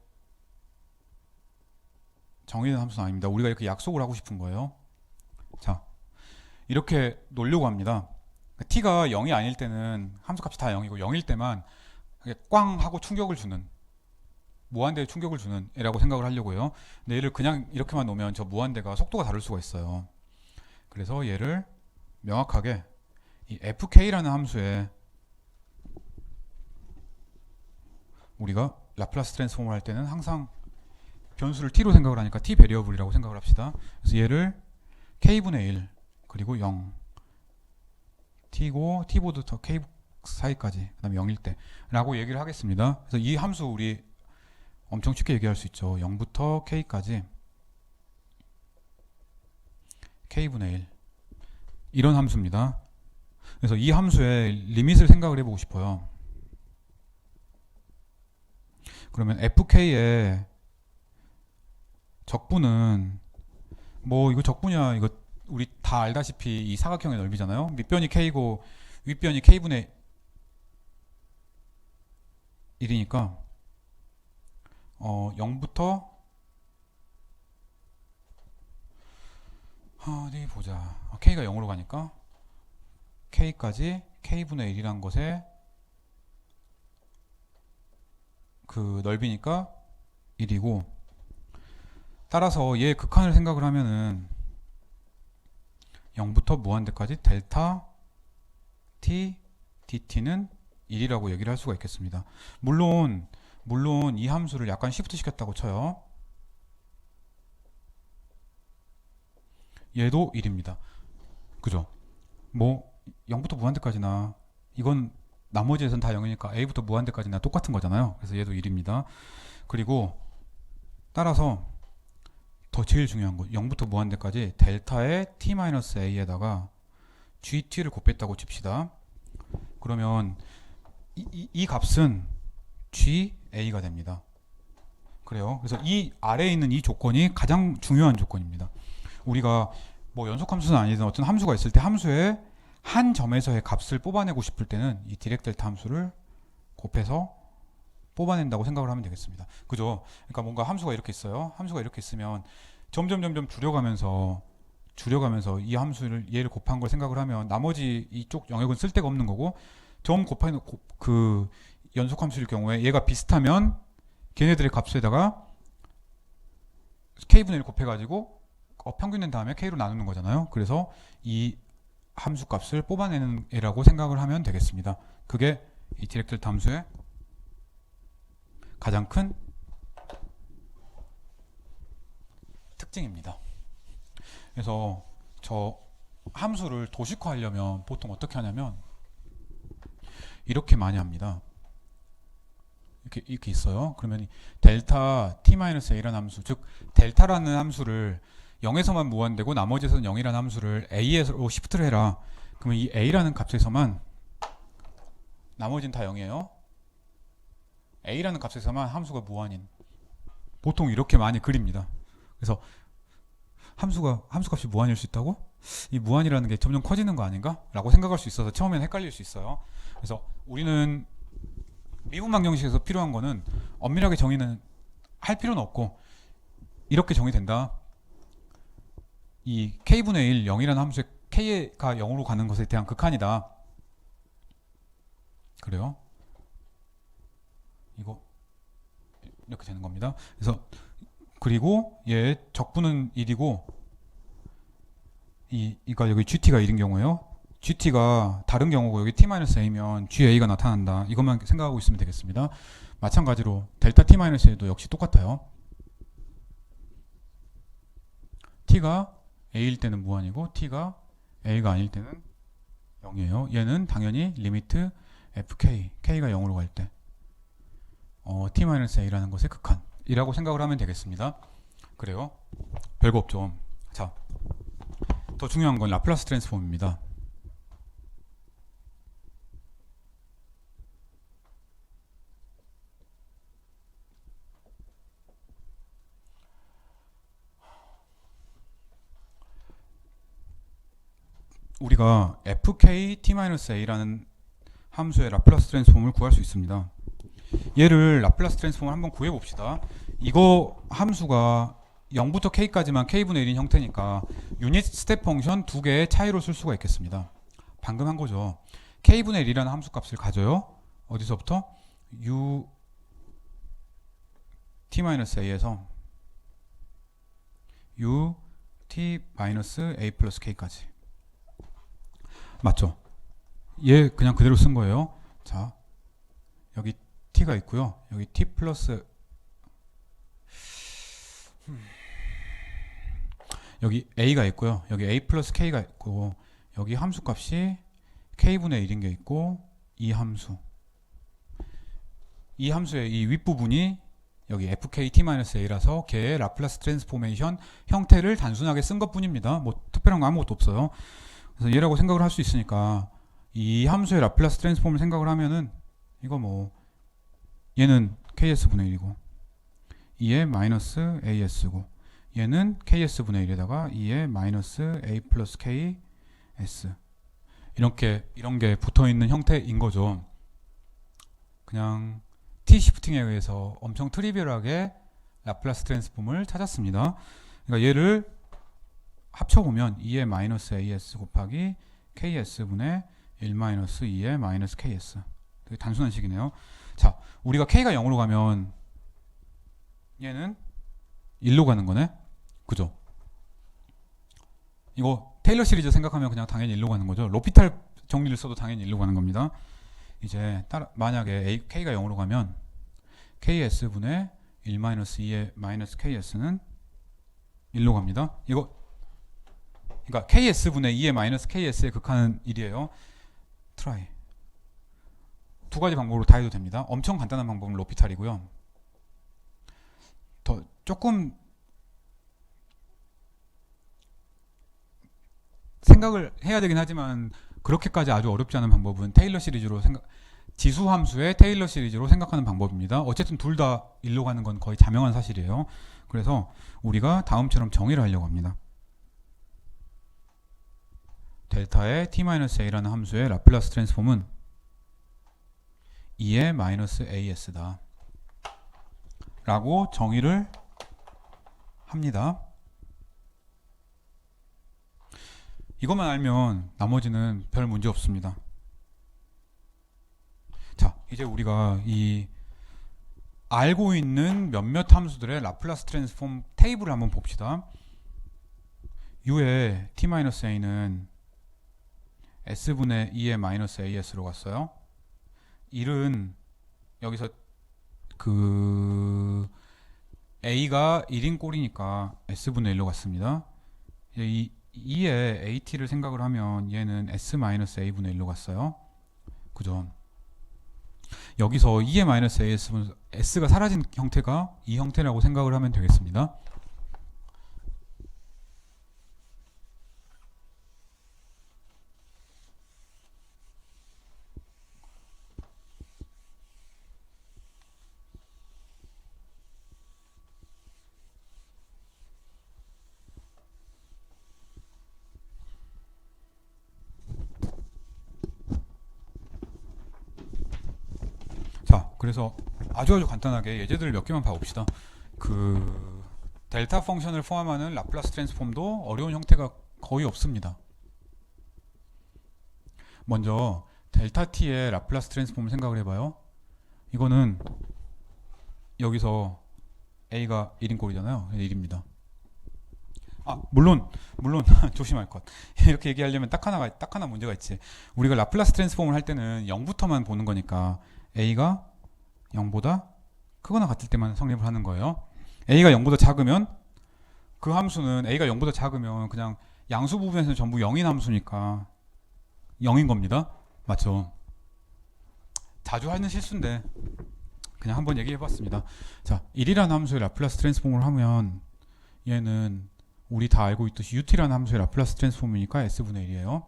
정의된 함수는 아닙니다. 우리가 이렇게 약속을 하고 싶은 거예요. 자, 이렇게 놓으려고 합니다. t가 0이 아닐 때는 함수값이 다 0이고 0일 때만 꽝 하고 충격을 주는 무한대의 충격을 주는 애라고 생각을 하려고요. 근데 얘를 그냥 이렇게만 놓으면 저 무한대가 속도가 다를 수가 있어요. 그래서 얘를 명확하게 이 fk라는 함수에 우리가 라플라스 트랜스폼을 할 때는 항상 변수를 t로 생각을 하니까 t 베리어블이라고 생각을 합시다. 그래서 얘를 k분의 1 그리고 0 t고 t보다 k 사이까지 그 다음에 0일 때 라고 얘기를 하겠습니다. 그래서 이 함수 우리 엄청 쉽게 얘기할 수 있죠. 0부터 k까지 k분의 1 이런 함수입니다. 그래서 이 함수의 리밋을 생각을 해보고 싶어요. 그러면 fk의 적분은 뭐 이거 적분이야 이거 우리 다 알다시피 이 사각형의 넓이잖아요. 밑변이 k고 윗변이 k분의 1이니까 0부터 어디 보자. k가 0으로 가니까 k까지 k분의 1이란 것에 그 넓이니까 1이고 따라서 얘 극한을 생각을 하면은 0부터 무한대까지 델타 t dt는 1이라고 얘기를 할 수가 있겠습니다. 물론 이 함수를 약간 시프트 시켰다고 쳐요. 얘도 1입니다. 그죠? 뭐 0부터 무한대까지나 이건 나머지에선 다 0이니까 a부터 무한대까지나 똑같은 거잖아요. 그래서 얘도 1입니다. 그리고 따라서 더 제일 중요한 거 0부터 무한대까지 델타의 t-a에다가 gt를 곱했다고 칩시다. 그러면 이 값은 ga가 됩니다. 그래요. 그래서 이 아래에 있는 이 조건이 가장 중요한 조건입니다. 우리가 뭐 연속함수는 아니든 어떤 함수가 있을 때 함수의 한 점에서의 값을 뽑아내고 싶을 때는 이 디렉 델타 함수를 곱해서 뽑아낸다고 생각을 하면 되겠습니다. 그죠? 그러니까 뭔가 함수가 이렇게 있어요. 함수가 이렇게 있으면 점점 줄여가면서 줄여가면서 이 함수를 얘를 곱한 걸 생각을 하면 나머지 이쪽 영역은 쓸 데가 없는 거고, 점 곱하기 그 연속 함수일 경우에 얘가 비슷하면 걔네들의 값에다가 k분의 1 곱해가지고 평균 낸 다음에 k로 나누는 거잖아요. 그래서 이 함수 값을 뽑아내는 애라고 생각을 하면 되겠습니다. 그게 이 디렉트 함수의 가장 큰 특징입니다. 그래서 저 함수를 도식화하려면 보통 어떻게 하냐면 이렇게 많이 합니다. 이렇게 있어요. 그러면 델타 t-a라는 함수, 즉 델타라는 함수를 0에서만 무한되고 나머지에서는 0이라는 함수를 a에서 시프트를 해라. 그러면 이 a라는 값에서만, 나머지는 다 0이에요. a라는 값에서만 함수가 무한인, 보통 이렇게 많이 그립니다. 그래서 함수 값이 무한일 수 있다고? 이 무한이라는 게 점점 커지는 거 아닌가? 라고 생각할 수 있어서 처음엔 헷갈릴 수 있어요. 그래서 우리는 미분 방정식에서 필요한 거는 엄밀하게 정의는 할 필요는 없고 이렇게 정의된다. 이 k분의 1, 0이라는 함수의 k가 0으로 가는 것에 대한 극한이다. 그래요. 이거 이렇게 되는 겁니다. 그래서 그리고 얘 적분은 1이고 이가 여기 gt가 1인 경우에요. gt가 다른 경우고 여기 t-a면 ga가 나타난다. 이것만 생각하고 있으면 되겠습니다. 마찬가지로 델타 t-a도 역시 똑같아요. t가 a일 때는 무한이고 t가 a가 아닐 때는 0이에요. 얘는 당연히 리미트 fk, k가 0으로 갈 때 t-a라는 것의 극한이라고 생각을 하면 되겠습니다. 그래요. 별거 없죠. 자, 더 중요한 건 라플라스 트랜스폼입니다. 우리가 fk t-a라는 함수의 라플라스 트랜스폼을 구할 수 있습니다. 얘를 라플라스 트랜스폼을 한번 구해 봅시다. 이거 함수가 0부터 k까지만 k분의 1인 형태니까 유닛 스텝 펑션 두 개의 차이로 쓸 수가 있겠습니다. 방금 한 거죠. k분의 1이라는 함수 값을 가져요. 어디서부터? u t-a에서 u t-a 플러스 k까지. 맞죠? 얘 그냥 그대로 쓴 거예요. 자, 여기 t가 있고요. 여기 t 플러스 여기 a가 있고요. 여기 a 플러스 k가 있고 여기 함수 값이 k분의 1인 게 있고 이 함수의 이 윗부분이 여기 fk t-a라서 걔의 라플라스 트랜스포메이션 형태를 단순하게 쓴 것뿐입니다. 뭐 특별한 거 아무것도 없어요. 그래서 얘라고 생각을 할 수 있으니까 이 함수의 라플라스 트랜스폼을 생각을 하면은 이거 뭐 얘는 ks분의 1이고 2의 마이너스 as고 얘는 ks분의 1에다가 2의 마이너스 a 플러스 ks 이런 게 붙어있는 형태인 거죠. 그냥 t 시프팅에 의해서 엄청 트리비얼하게 라플라스 트랜스폼을 찾았습니다. 그러니까 얘를 합쳐보면 2의 마이너스 as 곱하기 ks분의 1 마이너스 2의 마이너스 ks. 되게 단순한 식이네요. 자, 우리가 k가 0으로 가면 얘는 1로 가는 거네. 그죠? 이거 테일러 시리즈 생각하면 그냥 당연히 1로 가는 거죠. 로피탈 정리를 써도 당연히 1로 가는 겁니다. 이제 만약에 k가 0으로 가면 ks분의 1 마이너스 2의 마이너스 ks는 1로 갑니다. 이거 그러니까 ks분의 2의 마이너스 ks의 극한은 1이에요. 트라이. 두 가지 방법으로 다 해도 됩니다. 엄청 간단한 방법은 로피탈이고요. 더 조금 생각을 해야 되긴 하지만 그렇게까지 아주 어렵지 않은 방법은 테일러 시리즈로 지수 함수의 테일러 시리즈로 생각하는 방법입니다. 어쨌든 둘 다 1로 가는 건 거의 자명한 사실이에요. 그래서 우리가 다음처럼 정의를 하려고 합니다. 델타의 t-a라는 함수의 라플라스 트랜스폼은 2의 마이너스 as다 라고 정의를 합니다. 이것만 알면 나머지는 별 문제 없습니다. 자, 이제 우리가 이 알고 있는 몇몇 함수들의 라플라스 트랜스폼 테이블을 한번 봅시다. u의 t-a는 s분의 2의 마이너스 as로 갔어요. 1은 여기서 그 a가 1인 꼴이니까 s분의 1로 갔습니다. 이제 이 2의 at를 생각을 하면 얘는 s-a분의 1로 갔어요. 그죠? 여기서 2의 마이너스 as분 s가 사라진 형태가 이 형태라고 생각을 하면 되겠습니다. 자, 그래서 아주 간단하게 예제들을 몇 개만 봐봅시다. 그 델타 펑션을 포함하는 라플라스 트랜스폼도 어려운 형태가 거의 없습니다. 먼저 델타 t의 라플라스 트랜스폼을 생각을 해봐요. 이거는 여기서 a가 1인 꼴이잖아요. 1입니다. 아, 물론 조심할 것. 이렇게 얘기하려면 딱 하나 문제가 있지. 우리가 라플라스 트랜스폼을 할 때는 0부터만 보는 거니까 a가 0보다 크거나 같을 때만 성립을 하는 거예요. a가 0보다 작으면 그 함수는 a가 0보다 작으면 그냥 양수 부분에서는 전부 0인 함수니까 0인 겁니다. 맞죠? 자주 하는 실수인데 그냥 한번 얘기해 봤습니다. 자, 1이라는 함수의 라플라스 트랜스폼을 하면 얘는 우리 다 알고 있듯이 ut라는 함수의 라플라스 트랜스폼이니까 s분의 1이에요.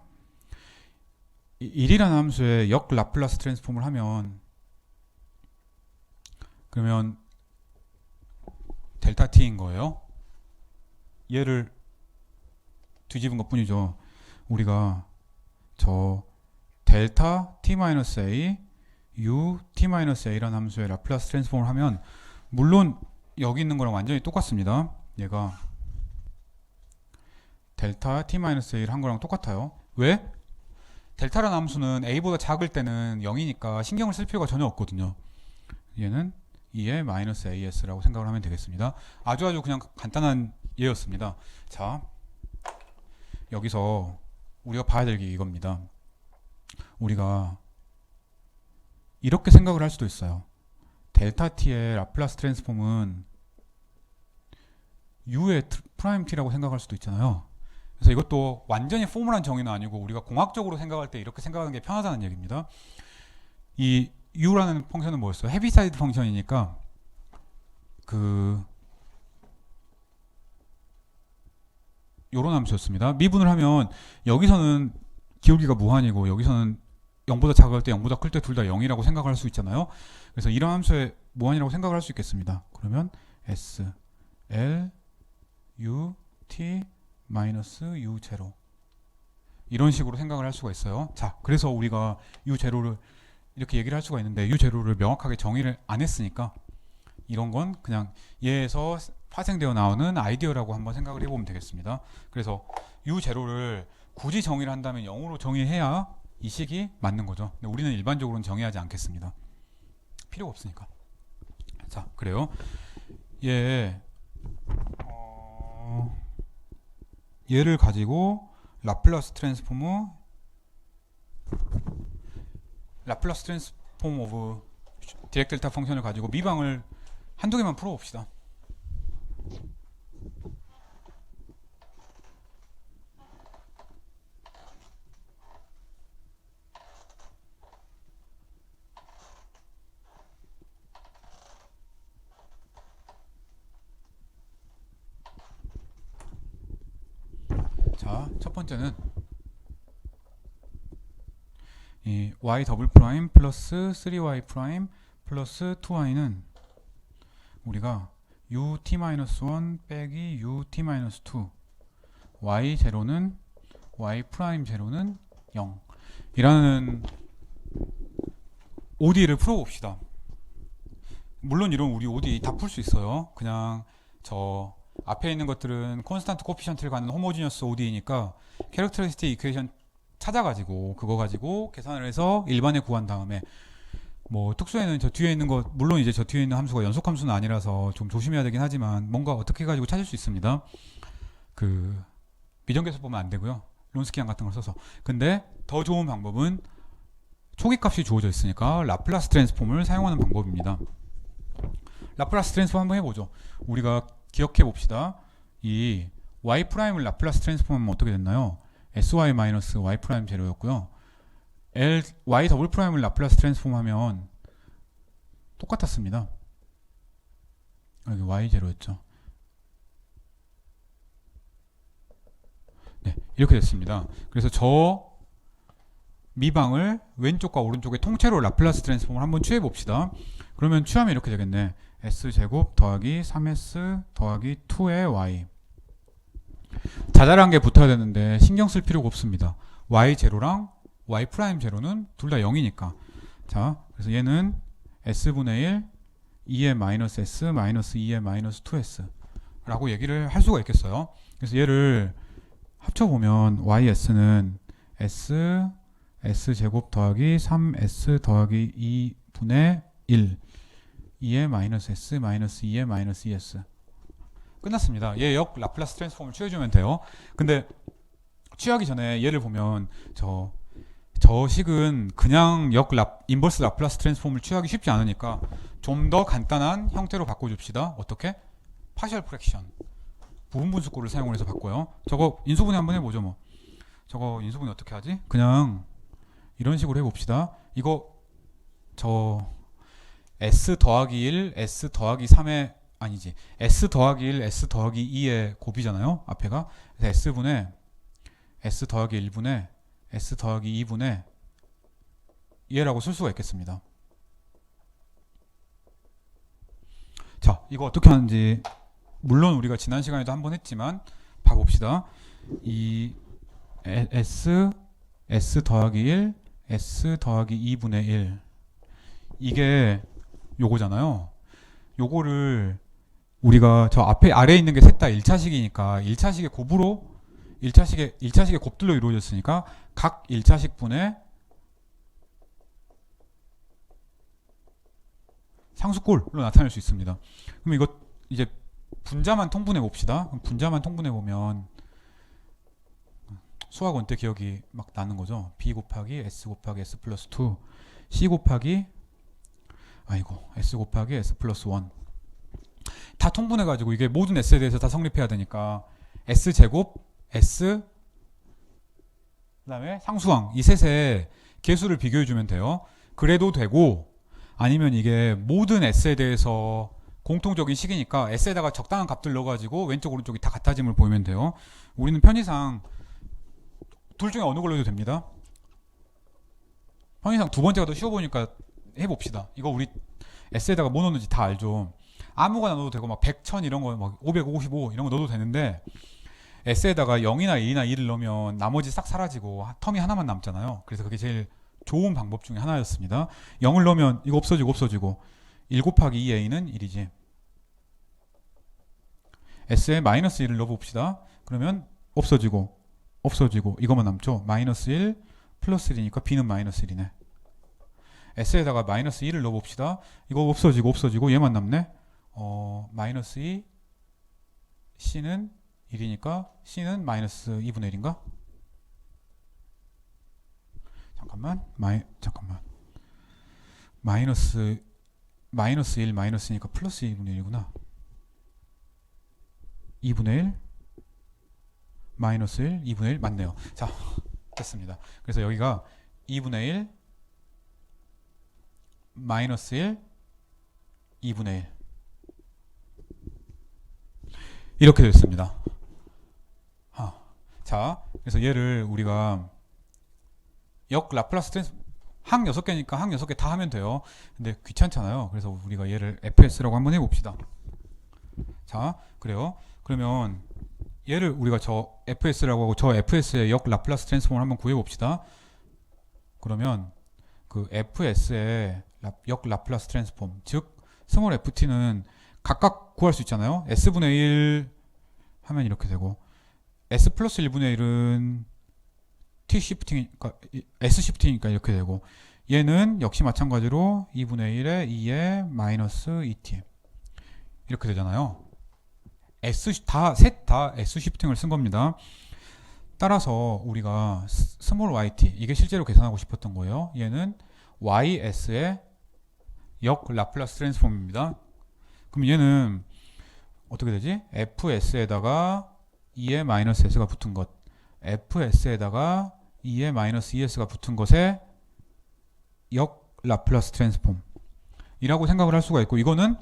1이라는 함수의 역 라플라스 트랜스폼을 하면 그러면 델타 t인 거예요. 얘를 뒤집은 것 뿐이죠. 우리가 저 델타 t-a u t-a라는 함수의 라플라스 트랜스폼을 하면 물론 여기 있는 거랑 완전히 똑같습니다. 얘가 델타 t-a를 한 거랑 똑같아요. 왜? 델타라는 함수는 a보다 작을 때는 0이니까 신경을 쓸 필요가 전혀 없거든요. 얘는 2의 마이너스 as라고 생각을 하면 되겠습니다. 아주 그냥 간단한 예였습니다. 자, 여기서 우리가 봐야 될 게 이겁니다. 우리가 이렇게 생각을 할 수도 있어요. 델타 t의 라플라스 트랜스폼은 u의 프라임 t라고 생각할 수도 있잖아요. 그래서 이것도 완전히 포멀한 정의는 아니고 우리가 공학적으로 생각할 때 이렇게 생각하는 게 편하다는 얘기입니다. 이 u라는 펑션은 뭐였어요? 헤비사이드 펑션이니까 그 요런 함수였습니다. 미분을 하면 여기서는 기울기가 무한이고 여기서는 0보다 작을 때 0보다 클 때 둘 다 0이라고 생각할 수 있잖아요. 그래서 이런 함수의 무한이라고 생각을 할 수 있겠습니다. 그러면 s l u t 마이너스 u 제로 이런 식으로 생각을 할 수가 있어요. 자, 그래서 우리가 u 제로를 이렇게 얘기를 할 수가 있는데 u 제로를 명확하게 정의를 안 했으니까 이런 건 그냥 얘에서 파생되어 나오는 아이디어라고 한번 생각을 해보면 되겠습니다. 그래서 u 제로를 굳이 정의를 한다면 0으로 정의해야 이 식이 맞는 거죠. 근데 우리는 일반적으로는 정의하지 않겠습니다. 필요가 없으니까. 자, 그래요. 얘를 가지고 라플라스 트랜스폼 오브 디렉 델타 펑션을 가지고 미방을 한두 개만 풀어봅시다. 자, 첫 번째는 이 y 더블 프라임 플러스 3y 프라임 플러스 2y는 우리가 ut-1 빼기 ut-2 y 제로는 y 프라임 제로는 0 이라는 ODE를 풀어봅시다. 물론 이런 우리 ODE 다 풀 수 있어요. 그냥 저 앞에 있는 것들은 콘스탄트 코피션트를 갖는 호모지니어스 ODE니까 캐릭터리스틱 이퀘이션 찾아가지고 그거 가지고 계산을 해서 일반에 구한 다음에 뭐 특수에는 저 뒤에 있는 거 물론 이제 저 뒤에 있는 함수가 연속 함수는 아니라서 좀 조심해야 되긴 하지만 뭔가 어떻게 가지고 찾을 수 있습니다. 그 미정계수 보면 안 되고요. 론스키안 같은 걸 써서. 근데 더 좋은 방법은 초기 값이 주어져 있으니까 라플라스 트랜스폼을 사용하는 방법입니다. 라플라스 트랜스폼 한번 해보죠. 우리가 기억해 봅시다. 이 y''을 라플라스 트랜스폼 하면 어떻게 됐나요? sy-y' 제로였고요. y''을 라플라스 트랜스폼 하면 똑같았습니다. 여기 y 제로였죠. 네, 이렇게 됐습니다. 그래서 저 미방을 왼쪽과 오른쪽에 통째로 라플라스 트랜스폼을 한번 취해 봅시다. 그러면 취하면 이렇게 되겠네. s제곱 더하기 3s 더하기 2의 y. 자잘한 게 붙어야 되는데 신경 쓸 필요가 없습니다. y 제로랑 y 프라임 제로는 둘 다 0이니까. 자, 그래서 얘는 s분의 1 2의 마이너스 s 마이너스 2의 마이너스 2s 라고 얘기를 할 수가 있겠어요. 그래서 얘를 합쳐보면 ys는 s제곱 더하기 3s 더하기 2분의 1 2의 마이너스 s 마이너스 2의 마이너스 2s 끝났습니다. 얘 역 라플라스 트랜스폼을 취해주면 돼요. 근데 취하기 전에 얘를 보면 저 식은 그냥 인버스 라플라스 트랜스폼을 취하기 쉽지 않으니까 좀 더 간단한 형태로 바꿔줍시다. 어떻게? 파셜 프랙션 부분 분수꼴을 사용을 해서 바꿔요. 저거 인수분해 한번 해보죠. 뭐 저거 인수분해 어떻게 하지? 그냥 이런 식으로 해봅시다. 이거 저 s 더하기 1 s 더하기 3의 아니지 s 더하기 1 s 더하기 2의 곱이잖아요. 앞에가. 그래서 s분의 s 더하기 1분의 s 더하기 2분의 얘라고 쓸 수가 있겠습니다. 자, 이거 어떻게 하는지 물론 우리가 지난 시간에도 한번 했지만 봐봅시다. 이 s 더하기 1 s 더하기 2분의 1 이게 요거잖아요. 요거를 우리가 저 앞에 아래에 있는 게 셋 다 1차식이니까 1차식의 곱으로 1차식의 곱들로 이루어졌으니까 각 1차식 분의 상수꼴로 나타낼 수 있습니다. 그럼 이거 이제 분자만 통분해 봅시다. 분자만 통분해 보면 수학원 때 기억이 막 나는 거죠. b 곱하기 s 곱하기 s 플러스 2 c 곱하기 s 곱하기 s 플러스 1 다 통분해 가지고 이게 모든 s에 대해서 다 성립해야 되니까 s 제곱 s 그다음에 상수항 이 셋의 개수를 비교해 주면 돼요. 그래도 되고 아니면 이게 모든 s에 대해서 공통적인 식이니까 s에다가 적당한 값들 넣어가지고 왼쪽 오른쪽이 다 같아짐을 보이면 돼요. 우리는 편의상 둘 중에 어느 걸로 해도 됩니다. 편의상 두 번째가 더 쉬워 보니까 해봅시다. 이거 우리 s에다가 뭐 넣는지 다 알죠. 아무거나 넣어도 되고 막 100, 1000 이런 거 막 555 이런 거 넣어도 되는데 s에다가 0이나 2나 2를 넣으면 나머지 싹 사라지고 텀이 하나만 남잖아요. 그래서 그게 제일 좋은 방법 중에 하나였습니다. 0을 넣으면 이거 없어지고 1 곱하기 2a는 1이지. s에 마이너스 1을 넣어봅시다. 그러면 없어지고 이것만 남죠. 마이너스 1 플러스 1이니까 b는 마이너스 1이네. s에다가 마이너스 2를 넣어봅시다. 이거 없어지고 얘만 남네. 마이너스 2 c는 1이니까 c는 마이너스 2분의 1인가? 잠깐만 마이너스 1 마이너스니까 플러스 2분의 1이구나. 2분의 1 마이너스 1 2분의 1 맞네요. 자, 됐습니다. 그래서 여기가 2분의 1 마이너스 1 2분의 1 이렇게 됐습니다. 자, 그래서 얘를 우리가 역 라플라스 트랜스 항 6개니까 항 6개 다 하면 돼요. 근데 귀찮잖아요. 그래서 우리가 얘를 fs라고 한번 해봅시다. 자, 그래요. 그러면 얘를 우리가 저 fs라고 하고 저 fs의 역 라플라스 트랜스폼을 한번 구해봅시다. 그러면 그 fs의 역 라플라스 트랜스폼 즉 스몰 ft는 각각 구할 수 있잖아요. s분의 1 하면 이렇게 되고 S 플러스 1분의 1은 T 시프팅이니까 S 시프팅이니까 이렇게 되고 얘는 역시 마찬가지로 2분의 1에 2에 마이너스 2t 이렇게 되잖아요. 셋 다 S 시프팅을 쓴 겁니다. 따라서 우리가 스몰 yt 이게 실제로 계산하고 싶었던 거예요. 얘는 ys의 역 라플라스 트랜스폼입니다. 그럼 얘는 어떻게 되지? fs에다가 2의 마이너스 s가 붙은 것, fs에다가 2의 마이너스 2s가 붙은 것의 역 라플라스 트랜스폼 이라고 생각을 할 수가 있고, 이거는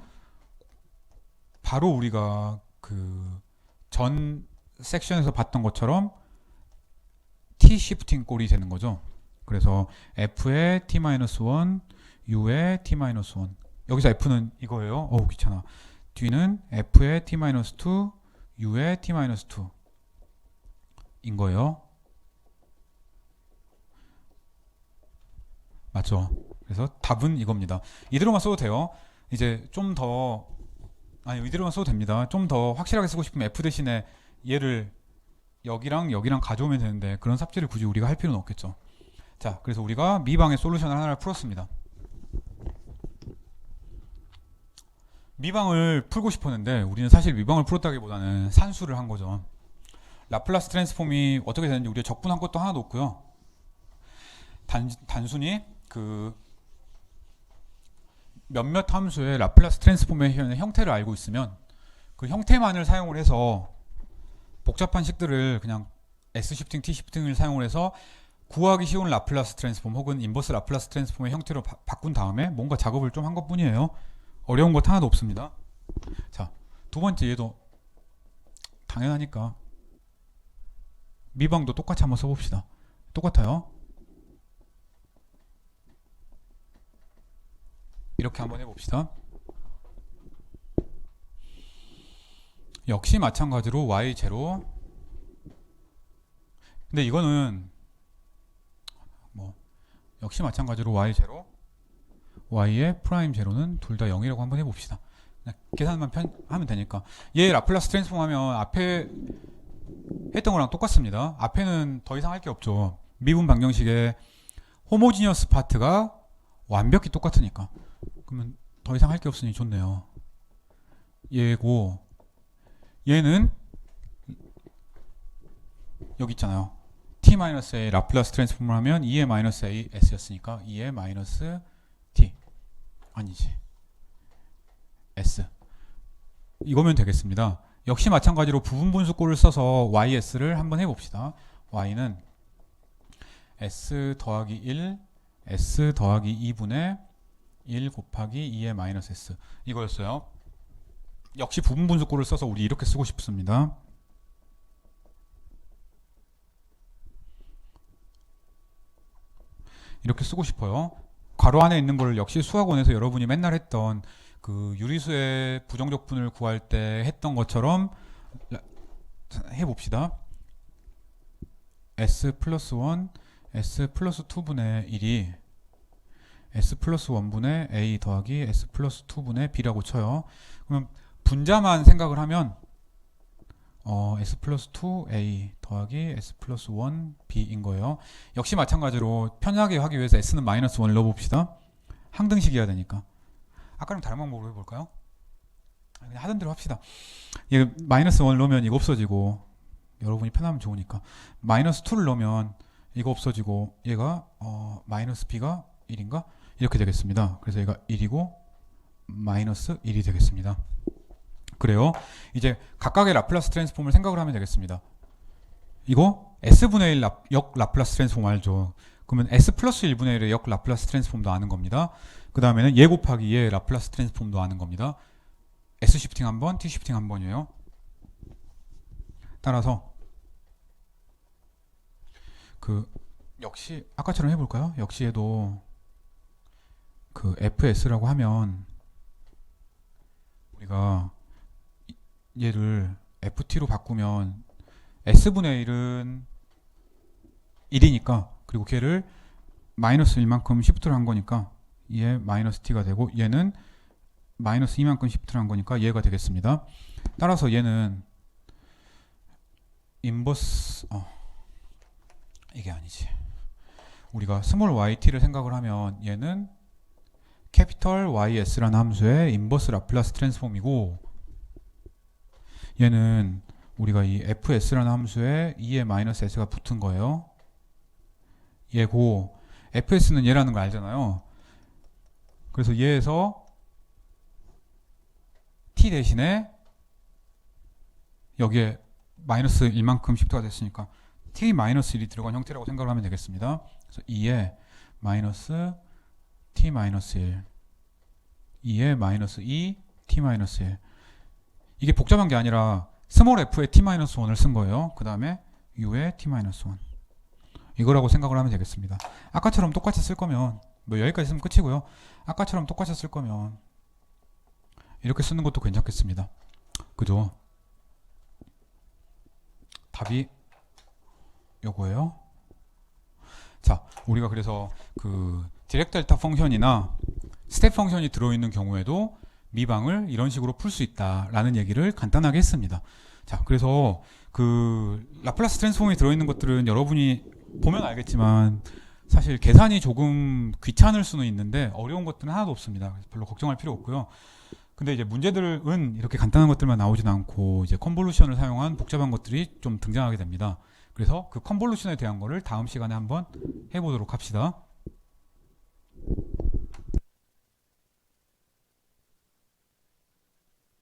바로 우리가 그 전 섹션에서 봤던 것처럼 t 시프팅 꼴이 되는 거죠. 그래서 f의 t-1, u의 t-1. 여기서 f는 이거예요. 어우 귀찮아. 뒤는 f의 t-2, u의 t-2 인 거예요. 맞죠? 그래서 답은 이겁니다. 이대로만 써도 돼요. 이제 좀 더 이대로만 써도 됩니다. 좀 더 확실하게 쓰고 싶으면 f 대신에 얘를 여기랑 여기랑 가져오면 되는데 그런 삽질을 굳이 우리가 할 필요는 없겠죠. 자, 그래서 우리가 미방의 솔루션을 하나를 풀었습니다. 미방을 풀고 싶었는데 우리는 사실 미방을 풀었다기보다는 산수를 한 거죠. 라플라스 트랜스폼이 어떻게 되는지 우리가 적분한 것도 하나도 없고요. 단순히 그 몇몇 함수의 라플라스 트랜스포메이션의 형태를 알고 있으면 그 형태만을 사용을 해서 복잡한 식들을 그냥 S 시프팅, T 시프팅을 사용을 해서 구하기 쉬운 라플라스 트랜스폼 혹은 인버스 라플라스 트랜스폼의 형태로 바꾼 다음에 뭔가 작업을 좀 한 것뿐이에요. 어려운 것 하나도 없습니다. 자, 두 번째 얘도 당연하니까 미방도 똑같이 한번 써봅시다. 똑같아요. 이렇게 한번 해봅시다. 역시 마찬가지로 y0. 근데 이거는 역시 마찬가지로 y0, y의 프라임 제로는 둘 다 0이라고 한번 해봅시다. 계산만 하면 되니까. 얘 라플라스 트랜스폼 하면 앞에 했던 거랑 똑같습니다. 앞에는 더 이상 할 게 없죠. 미분 방정식의 호모지니어스 파트가 완벽히 똑같으니까. 그러면 더 이상 할 게 없으니 좋네요. 얘고 얘는 여기 있잖아요. t-a의 라플라스 트랜스폼을 하면 2의 마이너스 a s였으니까 2의 마이너스 t 아니지 s 이거면 되겠습니다. 역시 마찬가지로 부분 분수꼴을 써서 ys를 한번 해봅시다. y는 s 더하기 1 s 더하기 2분의 1 곱하기 2의 마이너스 s 이거였어요. 역시 부분 분수꼴을 써서 우리 이렇게 쓰고 싶습니다. 이렇게 쓰고 싶어요. 괄호 안에 있는 걸 역시 수학원에서 여러분이 맨날 했던 그 유리수의 부정적분을 구할 때 했던 것처럼 해봅시다. s 플러스 1 s 플러스 2분의 1이 s 플러스 1분의 a 더하기 s 플러스 2분의 b라고 쳐요. 그럼 분자만 생각을 하면 s 플러스 2a 더하기 s 플러스 1b인 거예요. 역시 마찬가지로 편하게 하기 위해서 s는 마이너스 1을 넣어봅시다. 항등식이어야 되니까. 아까랑 다른 방법으로 해볼까요? 그냥 하던 대로 합시다. 얘 마이너스 1을 넣으면 이거 없어지고 여러분이 편하면 좋으니까 마이너스 2를 넣으면 이거 없어지고 얘가 마이너스 b가 1인가? 이렇게 되겠습니다. 그래서 얘가 1이고 마이너스 1이 되겠습니다. 그래요. 이제 각각의 라플라스 트랜스폼을 생각을 하면 되겠습니다. 이거 s분의 1 역 라플라스 트랜스폼 알죠? 그러면 s 플러스 1분의 1의 역 라플라스 트랜스폼도 아는 겁니다. 그 다음에는 얘 곱하기 얘 라플라스 트랜스폼도 아는 겁니다. s 시프팅 한 번, t 시프팅 한 번이에요. 따라서 그 역시 아까처럼 해볼까요? 역시 얘도 그 fs라고 하면 우리가 얘를 ft로 바꾸면 s분의 1은 1이니까 그리고 걔를 마이너스 1만큼 시프트를 한 거니까 얘 마이너스 t가 되고 얘는 마이너스 2만큼 시프트를 한 거니까 얘가 되겠습니다. 따라서 얘는 인버스 이게 아니지. 우리가 스몰 yt를 생각을 하면 얘는 캐피털 ys라는 함수의 인버스 라플라스 트랜스폼이고 얘는 우리가 이 fs라는 함수에 2의 마이너스 s가 붙은 거예요. 얘고 fs는 얘라는 거 알잖아요. 그래서 얘에서 t 대신에 여기에 마이너스 1만큼 시프트가 됐으니까 t 마이너스 1이 들어간 형태라고 생각을 하면 되겠습니다. 그래서 2에 마이너스 t 마이너스 1 2에 마이너스 2 t 마이너스 1 이게 복잡한 게 아니라 스몰 f에 t 마이너스 1을 쓴 거예요. 그 다음에 u에 t 마이너스 1 이거라고 생각을 하면 되겠습니다. 아까처럼 똑같이 쓸 거면 뭐 여기까지 쓰면 끝이고요. 아까처럼 똑같이 쓸 거면 이렇게 쓰는 것도 괜찮겠습니다. 그죠? 답이 요거예요. 자, 우리가 그래서 그 디렉 델타 펑션이나 스텝 펑션이 들어있는 경우에도 미방을 이런 식으로 풀 수 있다라는 얘기를 간단하게 했습니다. 자, 그래서 그 라플라스 트랜스폼이 들어있는 것들은 여러분이 보면 알겠지만 사실 계산이 조금 귀찮을 수는 있는데 어려운 것들은 하나도 없습니다. 그래서 별로 걱정할 필요 없고요. 근데 이제 문제들은 이렇게 간단한 것들만 나오진 않고 이제 컨볼루션을 사용한 복잡한 것들이 좀 등장하게 됩니다. 그래서 그 컨볼루션에 대한 거를 다음 시간에 한번 해보도록 합시다.